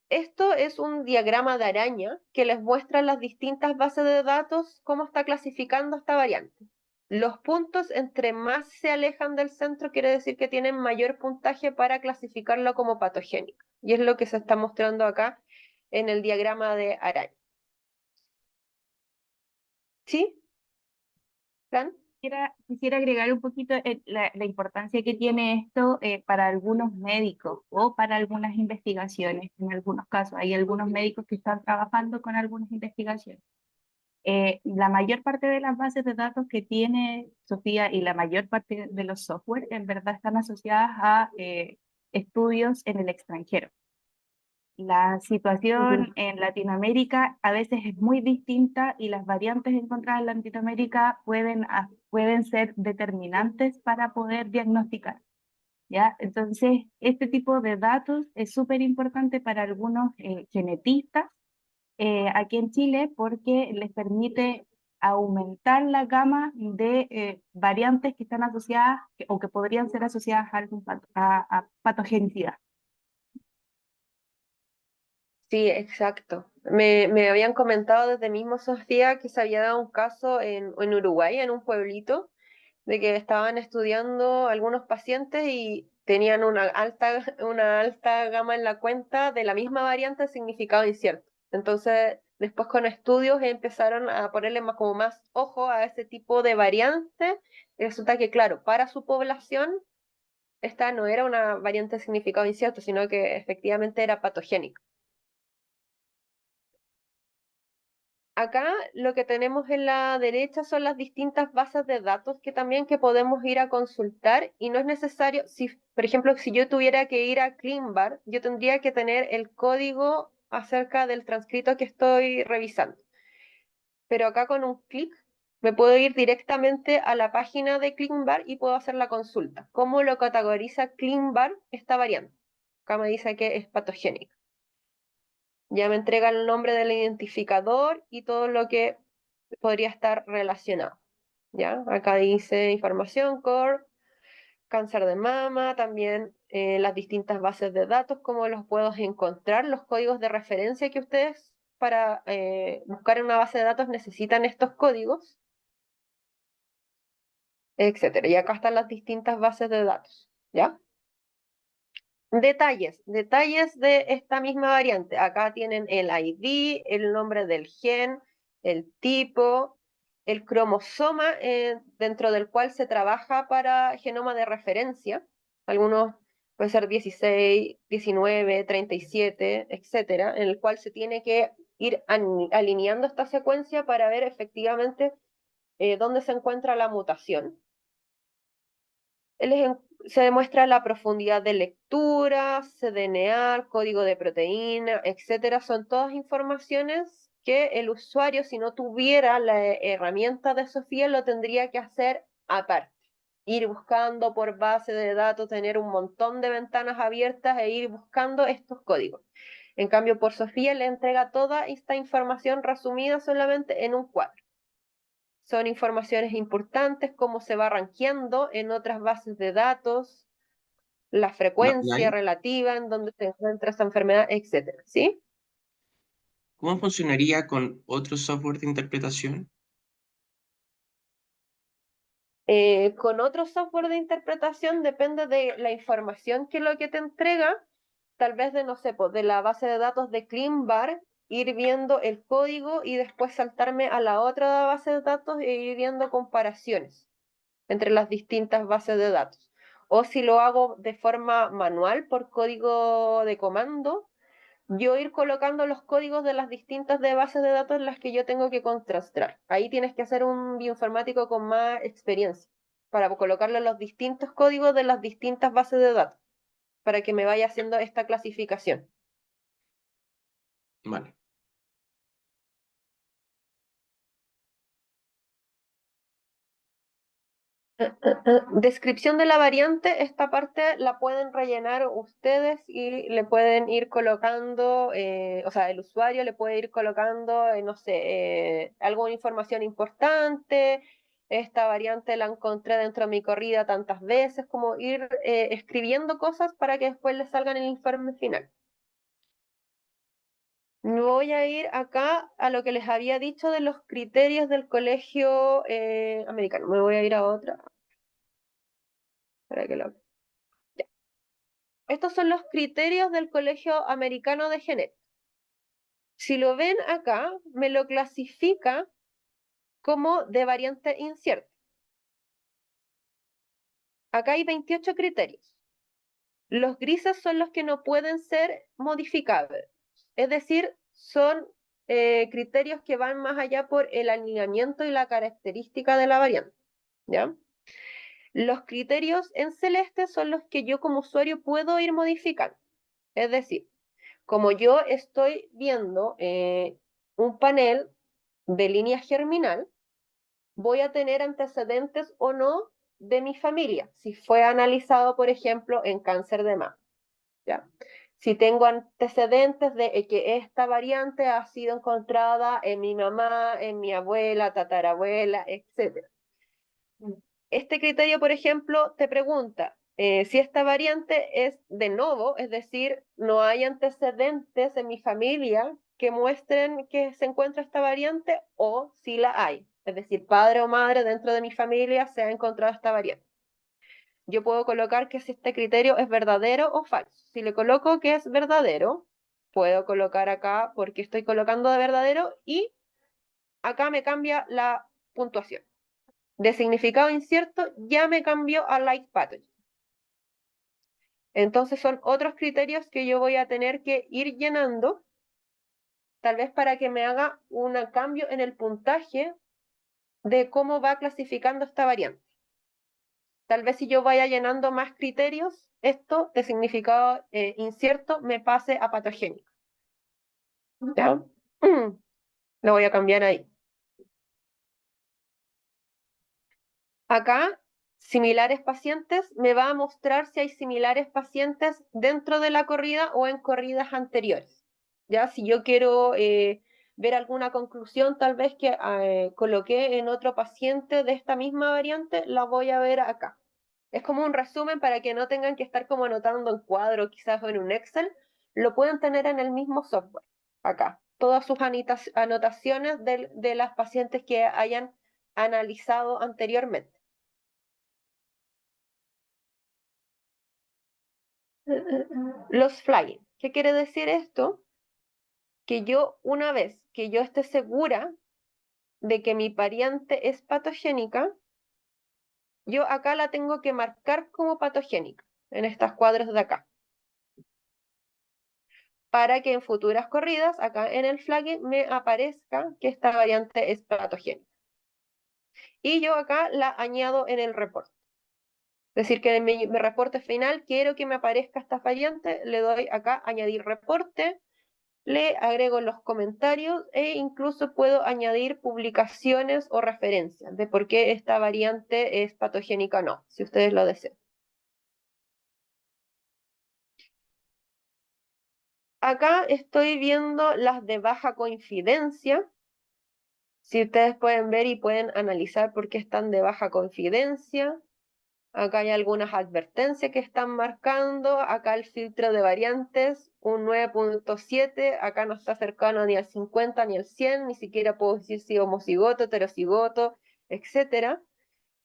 Esto es un diagrama de araña que les muestra las distintas bases de datos, cómo está clasificando esta variante. Los puntos, entre más se alejan del centro, quiere decir que tienen mayor puntaje para clasificarlo como patogénico. Y es lo que se está mostrando acá en el diagrama de araña. ¿Sí? ¿Fran? Quisiera agregar un poquito la importancia que tiene esto para algunos médicos o para algunas investigaciones. En algunos casos, hay algunos médicos que están trabajando con algunas investigaciones. La mayor parte de las bases de datos que tiene Sofía y la mayor parte de los software en verdad están asociadas a estudios en el extranjero. La situación en Latinoamérica a veces es muy distinta y las variantes encontradas en Latinoamérica pueden ser determinantes para poder diagnosticar. ¿Ya? Entonces, este tipo de datos es súper importante para algunos genetistas aquí en Chile porque les permite aumentar la gama de variantes que están asociadas o que podrían ser asociadas a, a patogenicidad. Sí, exacto. Me habían comentado desde mismo Sofía que se había dado un caso en Uruguay, en un pueblito, de que estaban estudiando algunos pacientes y tenían una alta gama en la cuenta de la misma variante de significado incierto. Entonces, después con estudios empezaron a ponerle como más ojo a ese tipo de variante. Y resulta que, claro, para su población, esta no era una variante de significado incierto, sino que efectivamente era patogénica. Acá lo que tenemos en la derecha son las distintas bases de datos que también que podemos ir a consultar y no es necesario, si por ejemplo, si yo tuviera que ir a CleanBar, yo tendría que tener el código acerca del transcrito que estoy revisando. Pero acá con un clic me puedo ir directamente a la página de CleanBar y puedo hacer la consulta. ¿Cómo lo categoriza CleanBar esta variante? Acá me dice que es patogénica. Ya me entrega el nombre del identificador y todo lo que podría estar relacionado. ¿Ya? Acá dice información core, cáncer de mama, también las distintas bases de datos, cómo los puedo encontrar, los códigos de referencia que ustedes para buscar en una base de datos necesitan estos códigos, etcétera. Y acá están las distintas bases de datos. ¿Ya? Detalles de esta misma variante. Acá tienen el ID, el nombre del gen, el tipo, el cromosoma dentro del cual se trabaja para genoma de referencia. Algunos pueden ser 16, 19, 37, etcétera, en el cual se tiene que ir alineando esta secuencia para ver efectivamente dónde se encuentra la mutación. Se demuestra la profundidad de lectura, cDNA, código de proteína, etcétera. Son todas informaciones que el usuario, si no tuviera la herramienta de Sofía, lo tendría que hacer aparte. Ir buscando por base de datos, tener un montón de ventanas abiertas e ir buscando estos códigos. En cambio, por Sofía le entrega toda esta información resumida solamente en un cuadro. Son informaciones importantes, cómo se va rankeando en otras bases de datos, la frecuencia relativa en donde se encuentra esa enfermedad, etcétera, ¿sí? ¿Cómo funcionaría con otro software de interpretación? Con otro software de interpretación depende de la información que lo que te entrega, tal vez de, no sé, pues, de la base de datos de CleanBar, ir viendo el código y después saltarme a la otra base de datos e ir viendo comparaciones entre las distintas bases de datos. O si lo hago de forma manual por código de comando, yo ir colocando los códigos de las distintas bases de datos en las que yo tengo que contrastar. Ahí tienes que hacer un bioinformático con más experiencia para colocarle los distintos códigos de las distintas bases de datos para que me vaya haciendo esta clasificación. Vale. Descripción de la variante, esta parte la pueden rellenar ustedes y le pueden ir colocando, o sea, el usuario le puede ir colocando, no sé, alguna información importante, esta variante la encontré dentro de mi corrida tantas veces, como ir escribiendo cosas para que después le salgan en el informe final. Voy a ir acá a lo que les había dicho de los criterios del colegio americano. Me voy a ir a otra. Para que lo... Ya. Estos son los criterios del Colegio Americano de Genética. Si lo ven acá, me lo clasifica como de variante incierta. Acá hay 28 criterios. Los grises son los que no pueden ser modificables. Es decir, son criterios que van más allá por el alineamiento y la característica de la variante. ¿Ya? Los criterios en celeste son los que yo como usuario puedo ir modificando. Es decir, como yo estoy viendo un panel de línea germinal, voy a tener antecedentes o no de mi familia, si fue analizado, por ejemplo, en cáncer de mama. ¿Ya? Si tengo antecedentes de que esta variante ha sido encontrada en mi mamá, en mi abuela, tatarabuela, etc. Este criterio, por ejemplo, te pregunta si esta variante es de novo, es decir, no hay antecedentes en mi familia que muestren que se encuentra esta variante, o si la hay, es decir, padre o madre dentro de mi familia se ha encontrado esta variante. Yo puedo colocar que si este criterio es verdadero o falso. Si le coloco que es verdadero, puedo colocar acá porque estoy colocando de verdadero y acá me cambia la puntuación. De significado incierto ya me cambió a like pathogen. Entonces son otros criterios que yo voy a tener que ir llenando, tal vez para que me haga un cambio en el puntaje de cómo va clasificando esta variante. Tal vez si yo vaya llenando más criterios, esto de significado incierto me pase a patogénico. ¿Ya? Lo voy a cambiar ahí. Acá, similares pacientes, me va a mostrar si hay similares pacientes dentro de la corrida o en corridas anteriores. ¿Ya? Si yo quiero ver alguna conclusión, tal vez que coloqué en otro paciente de esta misma variante, la voy a ver acá. Es como un resumen para que no tengan que estar como anotando en cuadro, quizás o en un Excel, lo pueden tener en el mismo software, acá. Todas sus anotaciones de las pacientes que hayan analizado anteriormente. Los flagging. ¿Qué quiere decir esto? Que yo, una vez que yo esté segura de que mi variante es patogénica, yo acá la tengo que marcar como patogénica, en estos cuadros de acá. Para que en futuras corridas, acá en el flagging, me aparezca que esta variante es patogénica. Y yo acá la añado en el reporte. Es decir, que en mi reporte final quiero que me aparezca esta variante, le doy acá añadir reporte, le agrego los comentarios e incluso puedo añadir publicaciones o referencias de por qué esta variante es patogénica o no, si ustedes lo desean. Acá estoy viendo las de baja coincidencia. Si ustedes pueden ver y pueden analizar por qué están de baja confidencia. Acá hay algunas advertencias que están marcando. Acá el filtro de variantes, un 9.7. Acá no está cercano ni al 50 ni al 100. Ni siquiera puedo decir si homocigoto, heterocigoto, etc.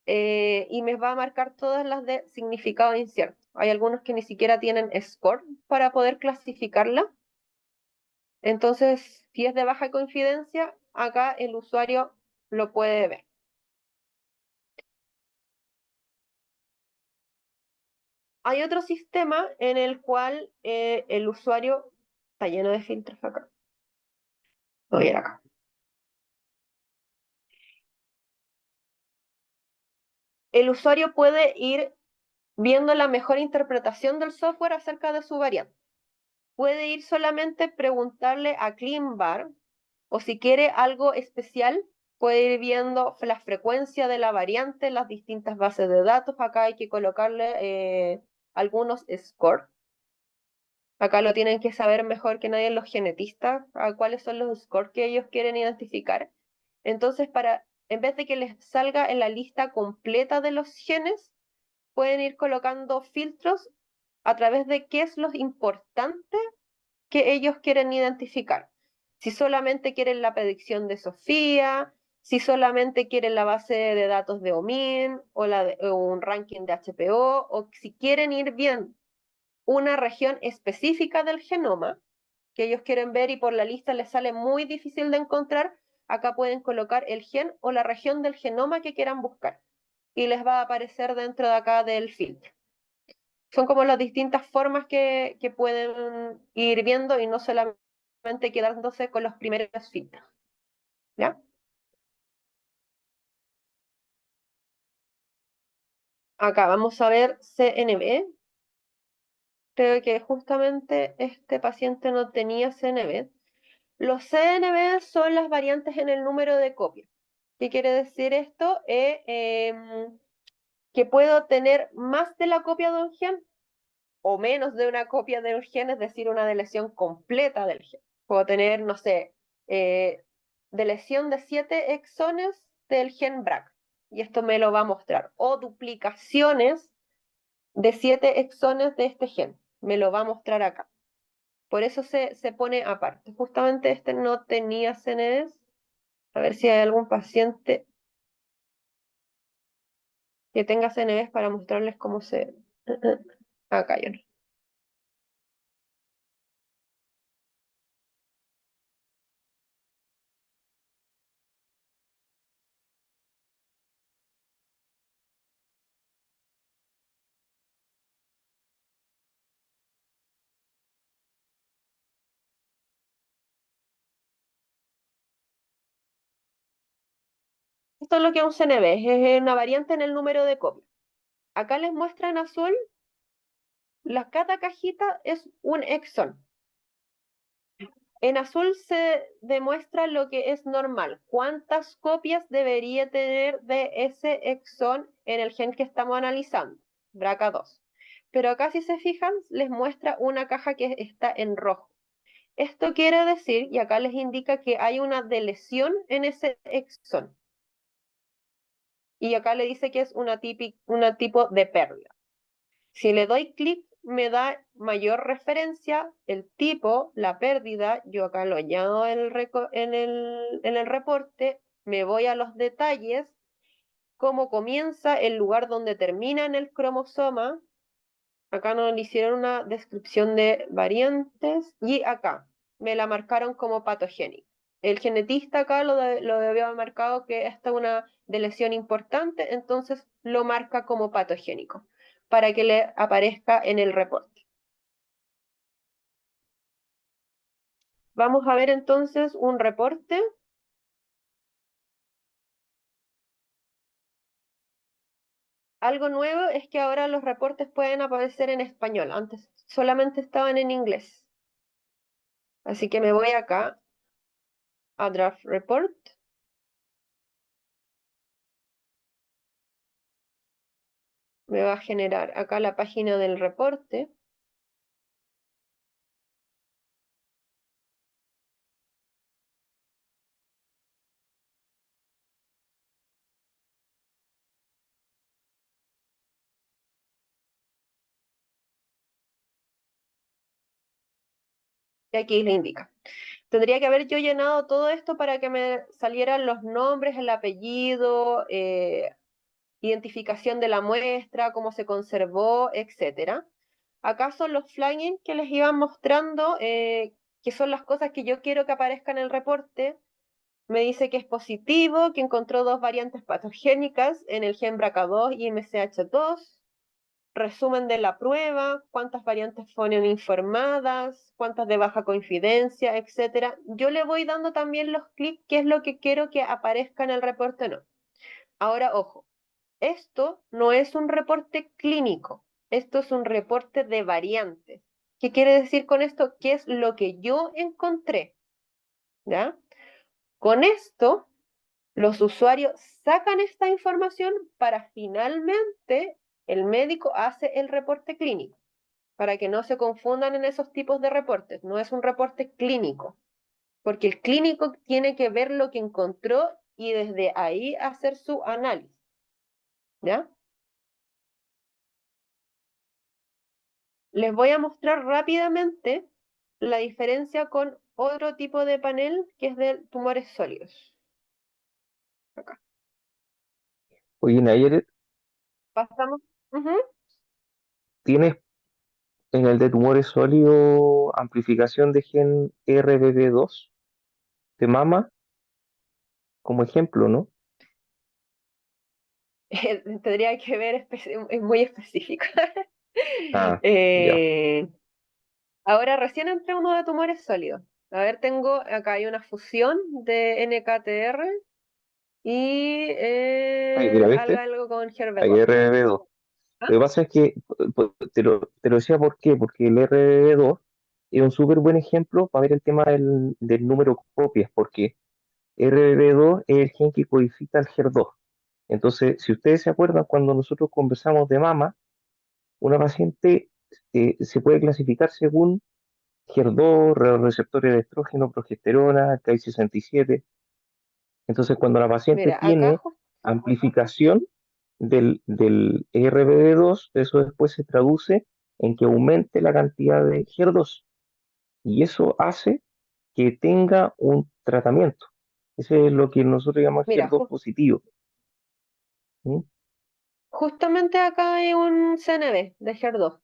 Y me va a marcar todas las de significado incierto. Hay algunos que ni siquiera tienen score para poder clasificarla. Entonces, si es de baja confidencia, acá el usuario lo puede ver. Hay otro sistema en el cual el usuario está lleno de filtros acá. Voy a ir acá. El usuario puede ir viendo la mejor interpretación del software acerca de su variante. Puede ir solamente preguntarle a CleanVar, o si quiere algo especial, puede ir viendo la frecuencia de la variante en las distintas bases de datos. Acá hay que colocarle algunos scores. Acá lo tienen que saber mejor que nadie los genetistas, a cuáles son los scores que ellos quieren identificar. Entonces, en vez de que les salga en la lista completa de los genes, pueden ir colocando filtros a través de qué es lo importante que ellos quieren identificar. Si solamente quieren la predicción de Sofía, si solamente quieren la base de datos de OMIN o un ranking de HPO, o si quieren ir bien una región específica del genoma, que ellos quieren ver y por la lista les sale muy difícil de encontrar, acá pueden colocar el gen o la región del genoma que quieran buscar y les va a aparecer dentro de acá del filtro. Son como las distintas formas que pueden ir viendo y no solamente quedándose con los primeros filtros. ¿Ya? Acá vamos a ver CNV. Creo que justamente este paciente no tenía CNV. Los CNV son las variantes en el número de copias. ¿Qué quiere decir esto? Que puedo tener más de la copia de un gen o menos de una copia del gen, es decir, una deleción completa del gen. Puedo tener, no sé, deleción de 7 exones del gen BRCA, y esto me lo va a mostrar. O duplicaciones de 7 exones de este gen, me lo va a mostrar acá. Por eso se pone aparte. Justamente este no tenía CNVs. A ver si hay algún paciente que tenga CNVs para mostrarles cómo se... Acá yo no. Esto es lo que es un CNV, es una variante en el número de copias. Acá les muestra en azul, cada cajita es un exón. En azul se demuestra lo que es normal, cuántas copias debería tener de ese exón en el gen que estamos analizando, BRCA2. Pero acá si se fijan, les muestra una caja que está en rojo. Esto quiere decir, y acá les indica que hay una deleción en ese exón. Y acá le dice que es una tipo de pérdida. Si le doy clic, me da mayor referencia, el tipo, la pérdida, yo acá lo añado en el reporte, me voy a los detalles, cómo comienza, el lugar donde termina en el cromosoma, acá nos hicieron una descripción de variantes, y acá me la marcaron como patogénica. El genetista acá lo debió haber marcado que esta es una lesión importante, entonces lo marca como patogénico, para que le aparezca en el reporte. Vamos a ver entonces un reporte. Algo nuevo es que ahora los reportes pueden aparecer en español, antes solamente estaban en inglés. Así que me voy acá a Draft Report. Me va a generar acá la página del reporte. Y aquí le indica. Tendría que haber yo llenado todo esto para que me salieran los nombres, el apellido, identificación de la muestra, cómo se conservó, etc. Acá son los flagging que les iban mostrando, que son las cosas que yo quiero que aparezcan en el reporte. Me dice que es positivo, que encontró 2 variantes patogénicas en el gen BRCA2 y MCH2. Resumen de la prueba, cuántas variantes fueron informadas, cuántas de baja coincidencia, etc. Yo le voy dando también los clics, qué es lo que quiero que aparezca en el reporte o no. Ahora, ojo, esto no es un reporte clínico, esto es un reporte de variantes. ¿Qué quiere decir con esto? ¿Qué es lo que yo encontré? ¿Ya? Con esto, los usuarios sacan esta información para finalmente el médico hace el reporte clínico, para que no se confundan en esos tipos de reportes. No es un reporte clínico, porque el clínico tiene que ver lo que encontró y desde ahí hacer su análisis. ¿Ya? Les voy a mostrar rápidamente la diferencia con otro tipo de panel que es de tumores sólidos. Acá. Oye, Nayer, Pasamos. ¿tienes En el de tumores sólidos, amplificación de gen RBB2 de mama, como ejemplo, ¿no? Tendría que ver, es muy específico. Ah, ya, Eh, ahora recién entré uno de tumores sólidos. A ver, acá hay una fusión de NKTR y ahí, mira, ¿viste? algo con Ahí HERV2. RBB2. ¿Ah? Lo que pasa es que, te lo decía por qué, porque el RBB2 es un súper buen ejemplo para ver el tema del número de copias, porque RBB2 es el gen que codifica el HER2. Entonces, si ustedes se acuerdan, cuando nosotros conversamos de mama, una paciente se puede clasificar según HER2, receptores de estrógeno, progesterona, Ki-67. Entonces, cuando la paciente Mira, acá tiene amplificación del RBD2, eso después se traduce en que aumente la cantidad de HER2 y eso hace que tenga un tratamiento. Ese es lo que nosotros llamamos mira, HER2 positivo. ¿Sí? justamente acá hay un CNV de HER2,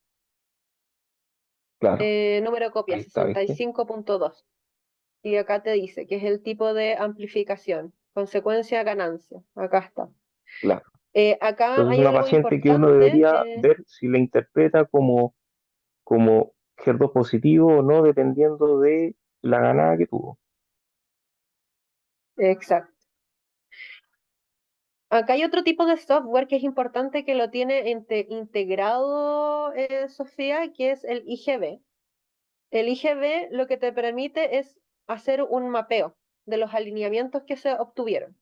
Claro, número de copia ahí está, ¿viste? 65.2. Y acá te dice que es el tipo de amplificación, consecuencia ganancia. Acá está. Claro. Acá Entonces, es hay una algo paciente que uno importante. debería ver si la interpreta como HER2 positivo o no, dependiendo de la ganada que tuvo. Exacto. Acá hay otro tipo de software que es importante que lo tiene integrado Sofía, que es el IGB. El IGB lo que te permite es hacer un mapeo de los alineamientos que se obtuvieron.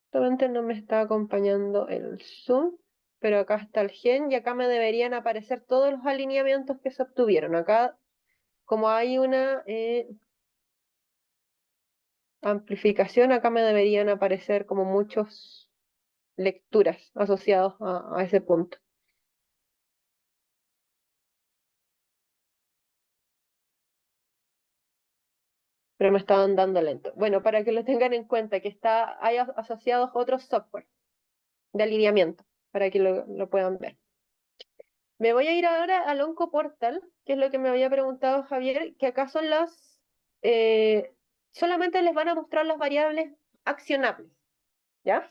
Actualmente no me está acompañando el Zoom, pero acá está el gen y acá me deberían aparecer todos los alineamientos que se obtuvieron. Acá, como hay una amplificación, acá me deberían aparecer como muchas lecturas asociados a ese punto. Pero me estaban dando lento. Bueno, para que lo tengan en cuenta, que hay asociados otros software de alineamiento, para que lo puedan ver. Me voy a ir ahora al OncoPortal, que es lo que me había preguntado Javier, que acá son eh, solamente les van a mostrar las variables accionables, ¿ya?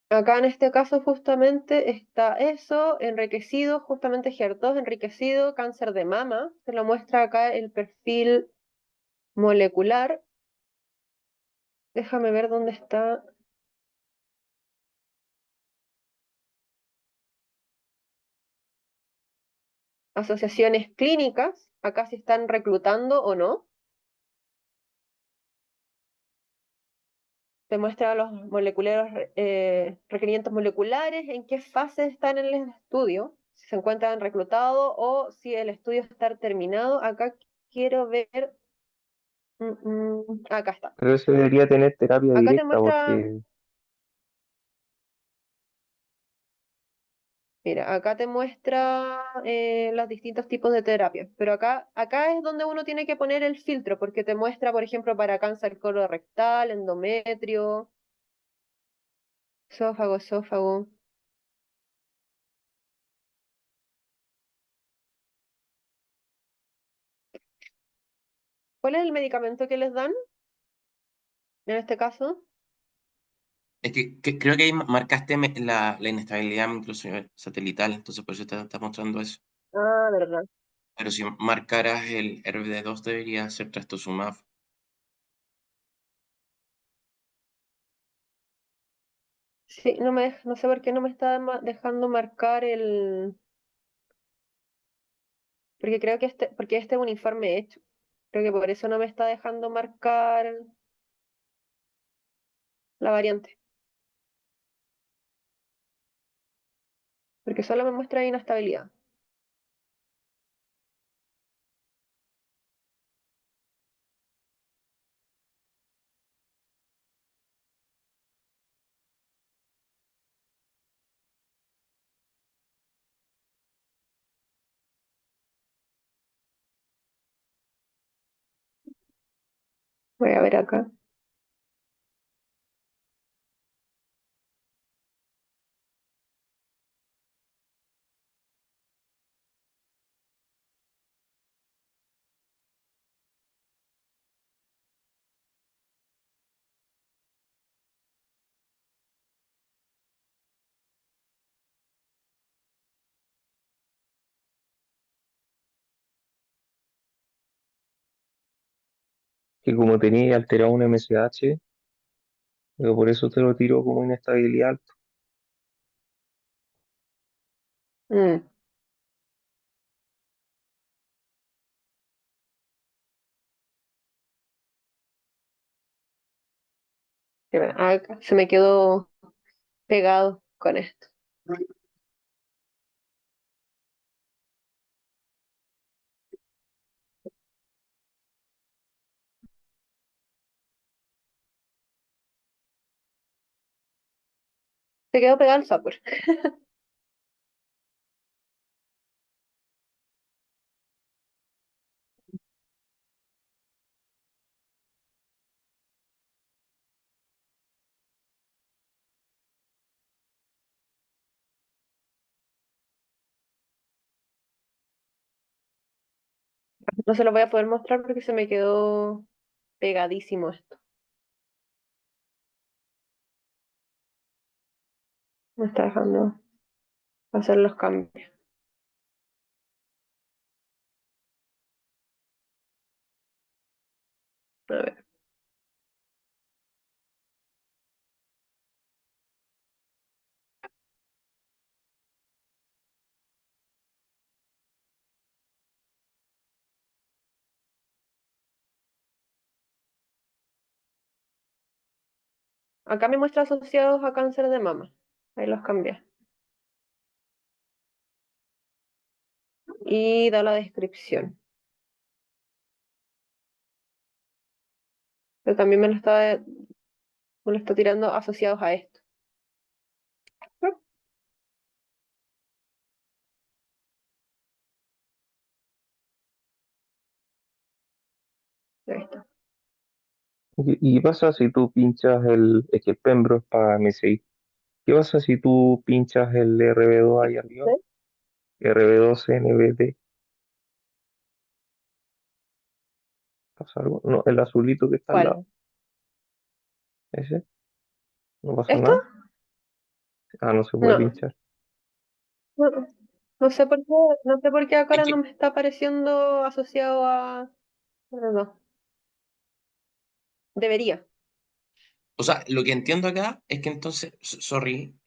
Acá en este caso justamente está eso, enriquecido, justamente HER2 enriquecido, cáncer de mama, se lo muestra acá el perfil molecular. Déjame ver dónde está. Asociaciones clínicas, acá si están reclutando o no. Te muestra los requerimientos moleculares, en qué fase están en el estudio, si se encuentran reclutados o si el estudio está terminado. Acá quiero ver. Acá está. Pero ese debería tener terapia Acá te directa muestra, porque, mira, acá te muestra los distintos tipos de terapias, pero acá es donde uno tiene que poner el filtro, porque te muestra, por ejemplo, para cáncer colorectal, endometrio, esófago. ¿Cuál es el medicamento que les dan en este caso? Es que creo que ahí marcaste la inestabilidad incluso satelital, entonces por eso te está mostrando eso. Ah, verdad. Pero si marcaras el RBD2 debería ser trastuzumab. Sí, no sé por qué no me está dejando marcar porque creo que porque este es un informe hecho. Creo que por eso no me está dejando marcar la variante, porque solo me muestra inestabilidad. Voy a ver acá. Que como tenía alterado un MSH, pero por eso te lo tiro como inestabilidad alta. Mm, acá se me quedó pegado con esto. Se quedó pegado el software. No se lo voy a poder mostrar porque se me quedó pegadísimo esto. Me está dejando hacer los cambios. A ver. Acá me muestra asociados a cáncer de mama. Ahí los cambié. Y da la descripción. Pero también me lo está tirando asociados a esto. Ahí está. ¿Y qué pasa si tú pinchas es que el Pembro es para MSI? ¿Qué pasa si tú pinchas el RB2 ahí arriba? ¿Sí? RB2 NBT, ¿pasa algo? No, el azulito que está al ¿Cuál? lado, ese, no pasa ¿Esto? nada. Ah, no se puede No. pinchar. No, no sé por qué Es acá no que, me está apareciendo asociado a. No, no. Debería. o sea, lo que entiendo acá es que entonces, sorry,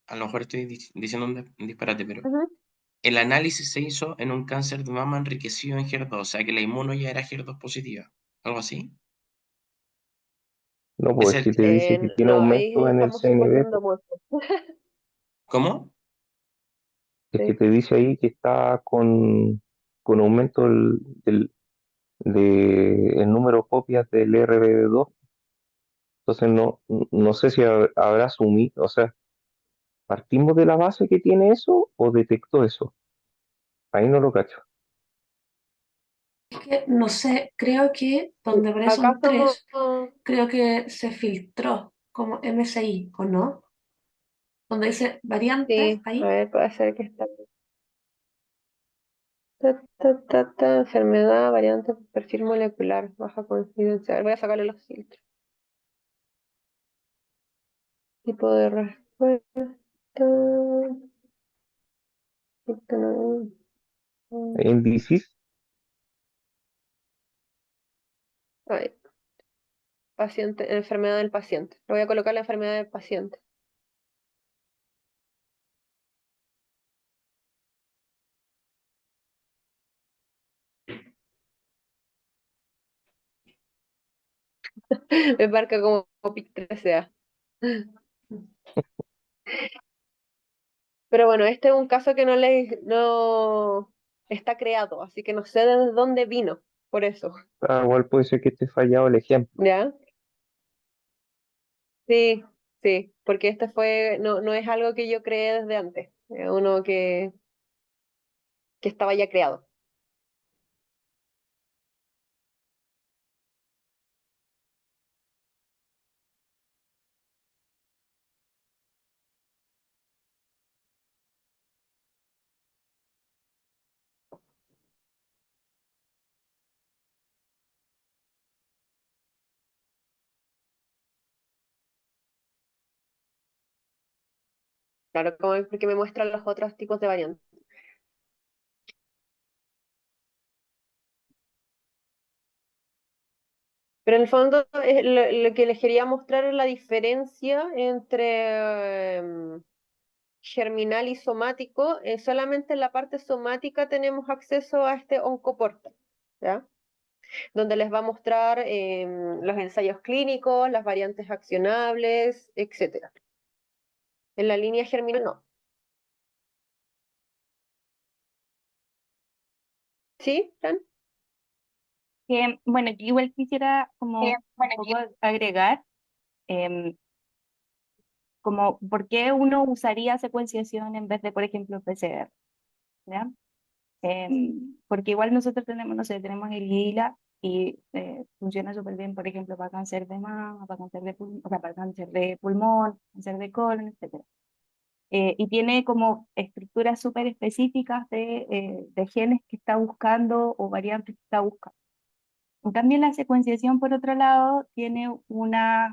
a lo mejor estoy diciendo un disparate, pero Ujú. el análisis se hizo en un cáncer de mama enriquecido en HER2, o sea que la inmuno ya era HER2 positiva, algo así. No, Es pues el, si te dice que tiene No, ahí aumento en el estamos CNV, suponiendo mucho. ¿cómo? es que Sí. te dice ahí que está con aumento el número de copias del RBD2. Entonces no sé si habrá asumido, o sea, ¿partimos de la base que tiene eso o detectó eso? Ahí no lo cacho. Es que no sé, creo que donde Acá Bresson somos. 3, creo que se filtró como MSI, ¿o no? Donde dice variantes, Sí, a ahí. ver, puede ser que está. Enfermedad, variante, perfil molecular, baja confidencial. Voy a sacarle los filtros. Tipo de respuesta. En disease, Ay, paciente, enfermedad del paciente. Le voy a colocar la enfermedad del paciente. Me marca como PIC 13A. Pero bueno, este es un caso que no está creado, así que no sé de dónde vino, por eso. igual puede ser que esté fallado el ejemplo. ¿Ya? Sí, sí, porque este no es algo que yo creé desde antes, es uno que estaba ya creado. Claro, como es porque me muestran los otros tipos de variantes. Pero en el fondo lo que les quería mostrar es la diferencia entre germinal y somático. Solamente en la parte somática tenemos acceso a este oncoportal, ¿ya? Donde les va a mostrar los ensayos clínicos, las variantes accionables, etc. En la línea germinal no. ¿Sí, Fran? Bueno, yo igual quisiera como un poco agregar, em, como por qué uno usaría secuenciación en vez de, por ejemplo, PCR, ¿ya? Porque igual nosotros tenemos, no sé, tenemos el ILA y funciona súper bien, por ejemplo, para cáncer de mama, para cáncer de pulmón, o sea, para cáncer de pulmón, cáncer de colon, etc. Y tiene como estructuras súper específicas de genes que está buscando o variantes que está buscando. También la secuenciación, por otro lado, tiene un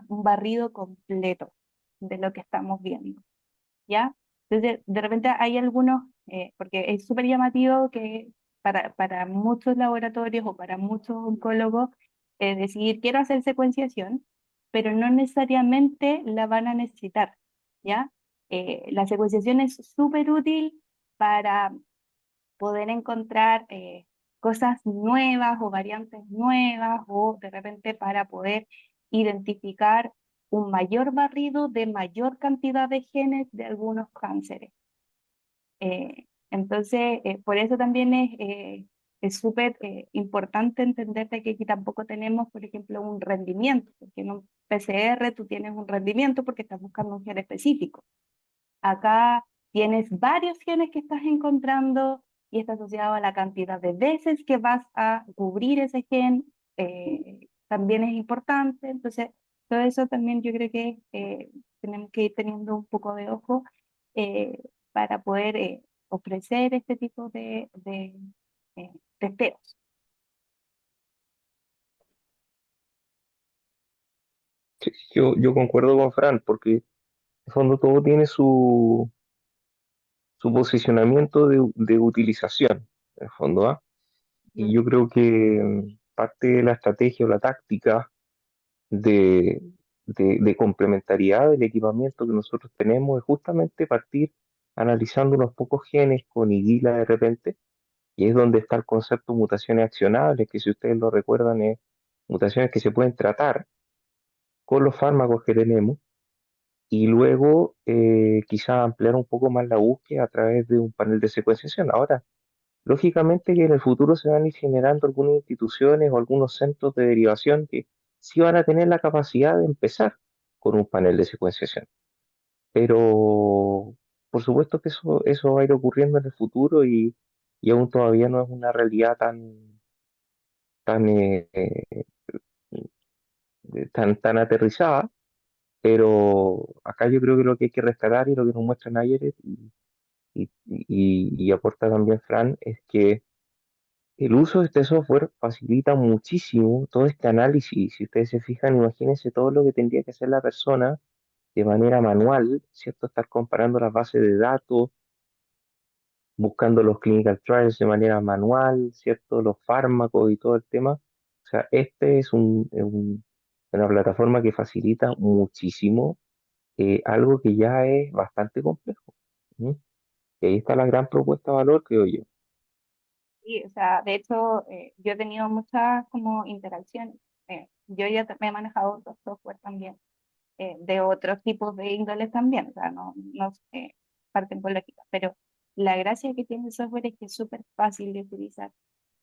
barrido completo de lo que estamos viendo, ¿ya? Entonces, de repente hay algunos, porque es súper llamativo que para muchos laboratorios o para muchos oncólogos, decidir quiero hacer secuenciación, pero no necesariamente la van a necesitar, ¿ya? La secuenciación es súper útil para poder encontrar cosas nuevas o variantes nuevas o de repente para poder identificar un mayor barrido de mayor cantidad de genes de algunos cánceres. Entonces, por eso también es súper importante entender de que aquí tampoco tenemos, por ejemplo, un rendimiento, porque en un PCR tú tienes un rendimiento porque estás buscando un gen específico. Acá tienes varios genes que estás encontrando y está asociado a la cantidad de veces que vas a cubrir ese gen, también es importante. Entonces, todo eso también yo creo que tenemos que ir teniendo un poco de ojo eh, para poder ofrecer este tipo de testeos. Sí, yo concuerdo con Fran, porque en el fondo todo tiene su posicionamiento de utilización, en el fondo, ¿ah? Y yo creo que parte de la estrategia o la táctica de, de complementariedad del equipamiento que nosotros tenemos es justamente partir analizando unos pocos genes con IGILA de repente, y es donde está el concepto de mutaciones accionables, que si ustedes lo recuerdan es mutaciones que se pueden tratar con los fármacos que tenemos y luego quizá ampliar un poco más la búsqueda a través de un panel de secuenciación. Ahora, lógicamente que en el futuro se van a ir generando algunas instituciones o algunos centros de derivación que sí van a tener la capacidad de empezar con un panel de secuenciación. Pero por supuesto que eso va a ir ocurriendo en el futuro y aún todavía no es una realidad tan aterrizada, pero acá yo creo que lo que hay que rescatar y lo que nos muestran ayer y aporta también Fran es que el uso de este software facilita muchísimo todo este análisis. Si ustedes se fijan, imagínense todo lo que tendría que hacer la persona de manera manual, ¿cierto? Estar comparando las bases de datos, buscando los clinical trials de manera manual, ¿cierto? Los fármacos y todo el tema. O sea, este es una plataforma que facilita muchísimo algo que ya es bastante complejo. ¿Mm? Y ahí está la gran propuesta de valor, creo yo. Sí, o sea, de hecho, yo he tenido muchas como interacciones. Yo ya me he manejado otros software también, de otros tipos de índoles también, o sea, no parten por lógica, pero la gracia que tiene el software es que es súper fácil de utilizar.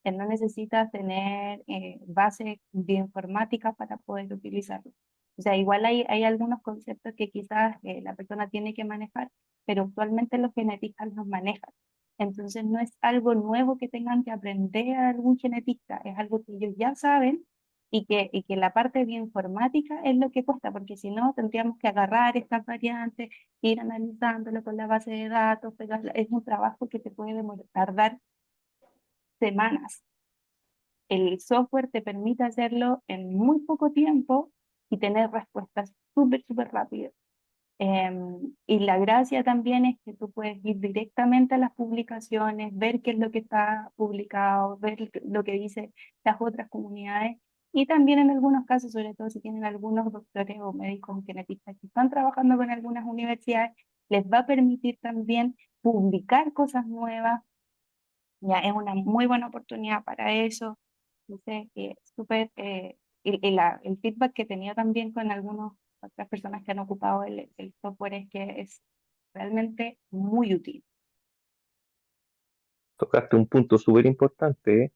No necesitas tener base bioinformática para poder utilizarlo. O sea, igual hay algunos conceptos que quizás la persona tiene que manejar, pero actualmente los genetistas los manejan. Entonces no es algo nuevo que tengan que aprender a algún genetista, es algo que ellos ya saben y que la parte bioinformática es lo que cuesta, porque si no tendríamos que agarrar estas variantes, ir analizándolo con la base de datos, es un trabajo que te puede tardar semanas. El software te permite hacerlo en muy poco tiempo y tener respuestas súper rápidas. Y la gracia también es que tú puedes ir directamente a las publicaciones, ver qué es lo que está publicado, ver lo que dicen las otras comunidades y también en algunos casos, sobre todo si tienen algunos doctores o médicos genetistas que están trabajando con algunas universidades, les va a permitir también publicar cosas nuevas. Ya es una muy buena oportunidad para eso. Entonces, súper, el feedback que tenía también con algunas otras personas que han ocupado el software es que es realmente muy útil. Tocaste un punto súper importante, ¿eh?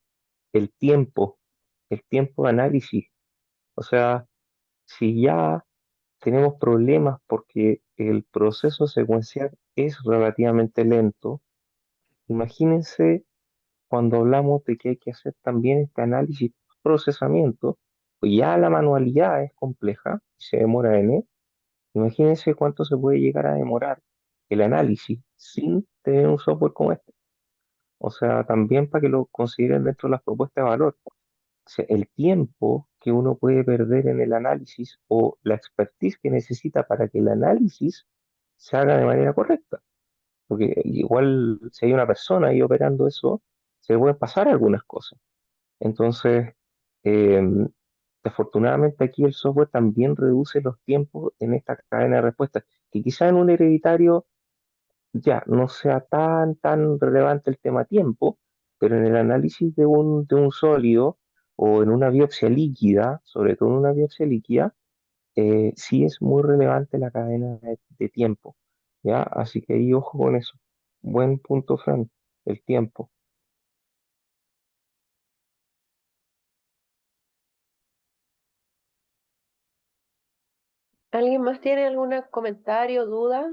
El tiempo, el tiempo de análisis. O sea, si ya tenemos problemas porque el proceso secuencial es relativamente lento, imagínense cuando hablamos de que hay que hacer también este análisis procesamiento, pues ya la manualidad es compleja, se demora N. Imagínense cuánto se puede llegar a demorar el análisis sin tener un software como este. O sea, también para que lo consideren dentro de las propuestas de valor. O sea, el tiempo que uno puede perder en el análisis o la expertise que necesita para que el análisis se haga de manera correcta. Porque igual si hay una persona ahí operando eso, se le pueden pasar algunas cosas. Entonces, eh, afortunadamente aquí el software también reduce los tiempos en esta cadena de respuesta, que quizá en un hereditario ya no sea tan relevante el tema tiempo, pero en el análisis de un sólido o en una biopsia líquida, sobre todo en una biopsia líquida, sí es muy relevante la cadena de tiempo, ¿ya? Así que ahí ojo con eso. Buen punto, Fran, el tiempo. ¿Alguien más tiene algún comentario, duda?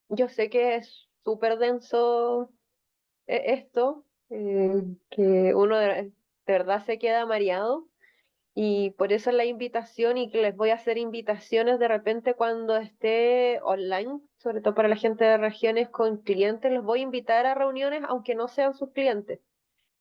Yo sé que es súper denso esto, que uno de verdad se queda mareado y por eso la invitación y que les voy a hacer invitaciones de repente cuando esté online, sobre todo para la gente de regiones con clientes, los voy a invitar a reuniones aunque no sean sus clientes.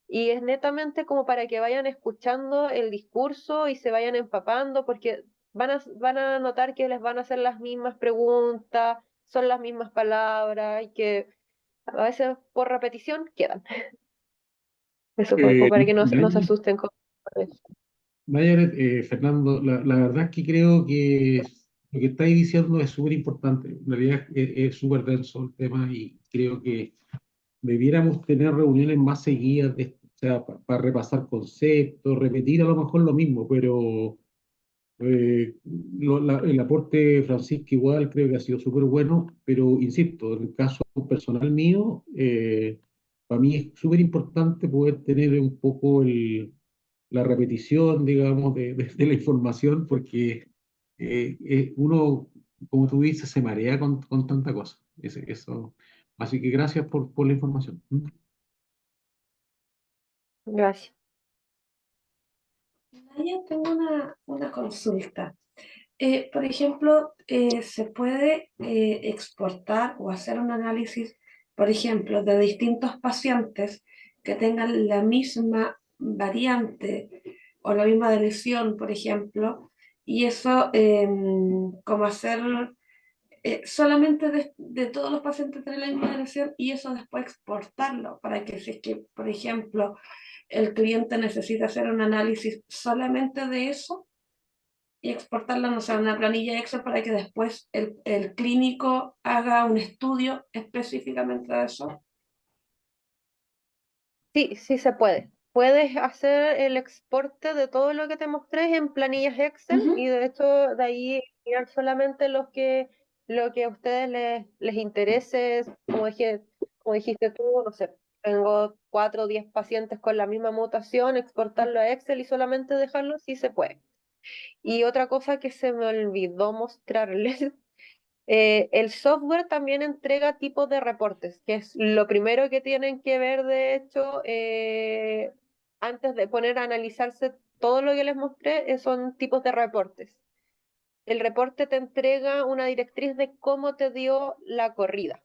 Y es netamente como para que vayan escuchando el discurso y se vayan empapando, porque van a notar que les van a hacer las mismas preguntas, son las mismas palabras y que a veces por repetición quedan. Eso fue como para que no se Vaya, asusten con eso. Fernando, la verdad es que creo que lo que estáis diciendo es súper importante. En realidad es súper denso el tema y creo que debiéramos tener reuniones más seguidas de esto, o sea, para repasar conceptos, repetir a lo mejor lo mismo, pero el aporte de Francisco igual creo que ha sido súper bueno, pero insisto, en el caso personal mío, para mí es súper importante poder tener un poco la repetición, digamos, de la información, porque uno, como tú dices, se marea con tanta cosa. Eso. Así que gracias por la información. Gracias. Yo tengo una consulta. Por ejemplo, ¿se puede exportar o hacer un análisis, por ejemplo, de distintos pacientes que tengan la misma variante o la misma lesión, por ejemplo, y eso como hacer solamente de todos los pacientes tener la misma lesión y eso después exportarlo para que si es que, por ejemplo, el cliente necesita hacer un análisis solamente de eso y exportarlo, no sé, a una planilla Excel para que después el clínico haga un estudio específicamente de eso? Sí, sí se puede. Puedes hacer el exporte de todo lo que te mostré en planillas Excel y de hecho de ahí mirar solamente lo que a ustedes les interese, como dijiste tú, no sé, tengo 4 o 10 pacientes con la misma mutación, exportarlo a Excel y solamente dejarlo, sí se puede. Y otra cosa que se me olvidó mostrarles, el software también entrega tipos de reportes, que es lo primero que tienen que ver, de hecho, antes de poner a analizarse todo lo que les mostré, son tipos de reportes. El reporte te entrega una directriz de cómo te dio la corrida,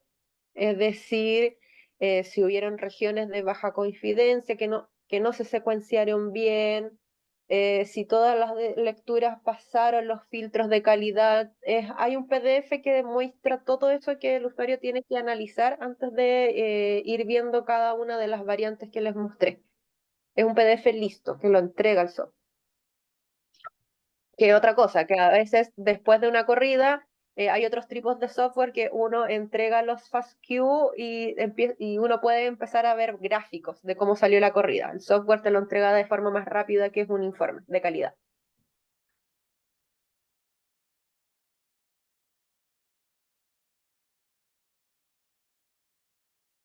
es decir, si hubieron regiones de baja coincidencia que no se secuenciaron bien, si todas las lecturas pasaron los filtros de calidad. Hay un PDF que demuestra todo eso que el usuario tiene que analizar antes de ir viendo cada una de las variantes que les mostré. Es un PDF listo, que lo entrega el software. Que otra cosa, que a veces después de una corrida hay otros tipos de software que uno entrega los FASTQ y uno puede empezar a ver gráficos de cómo salió la corrida. El software te lo entrega de forma más rápida, que es un informe de calidad.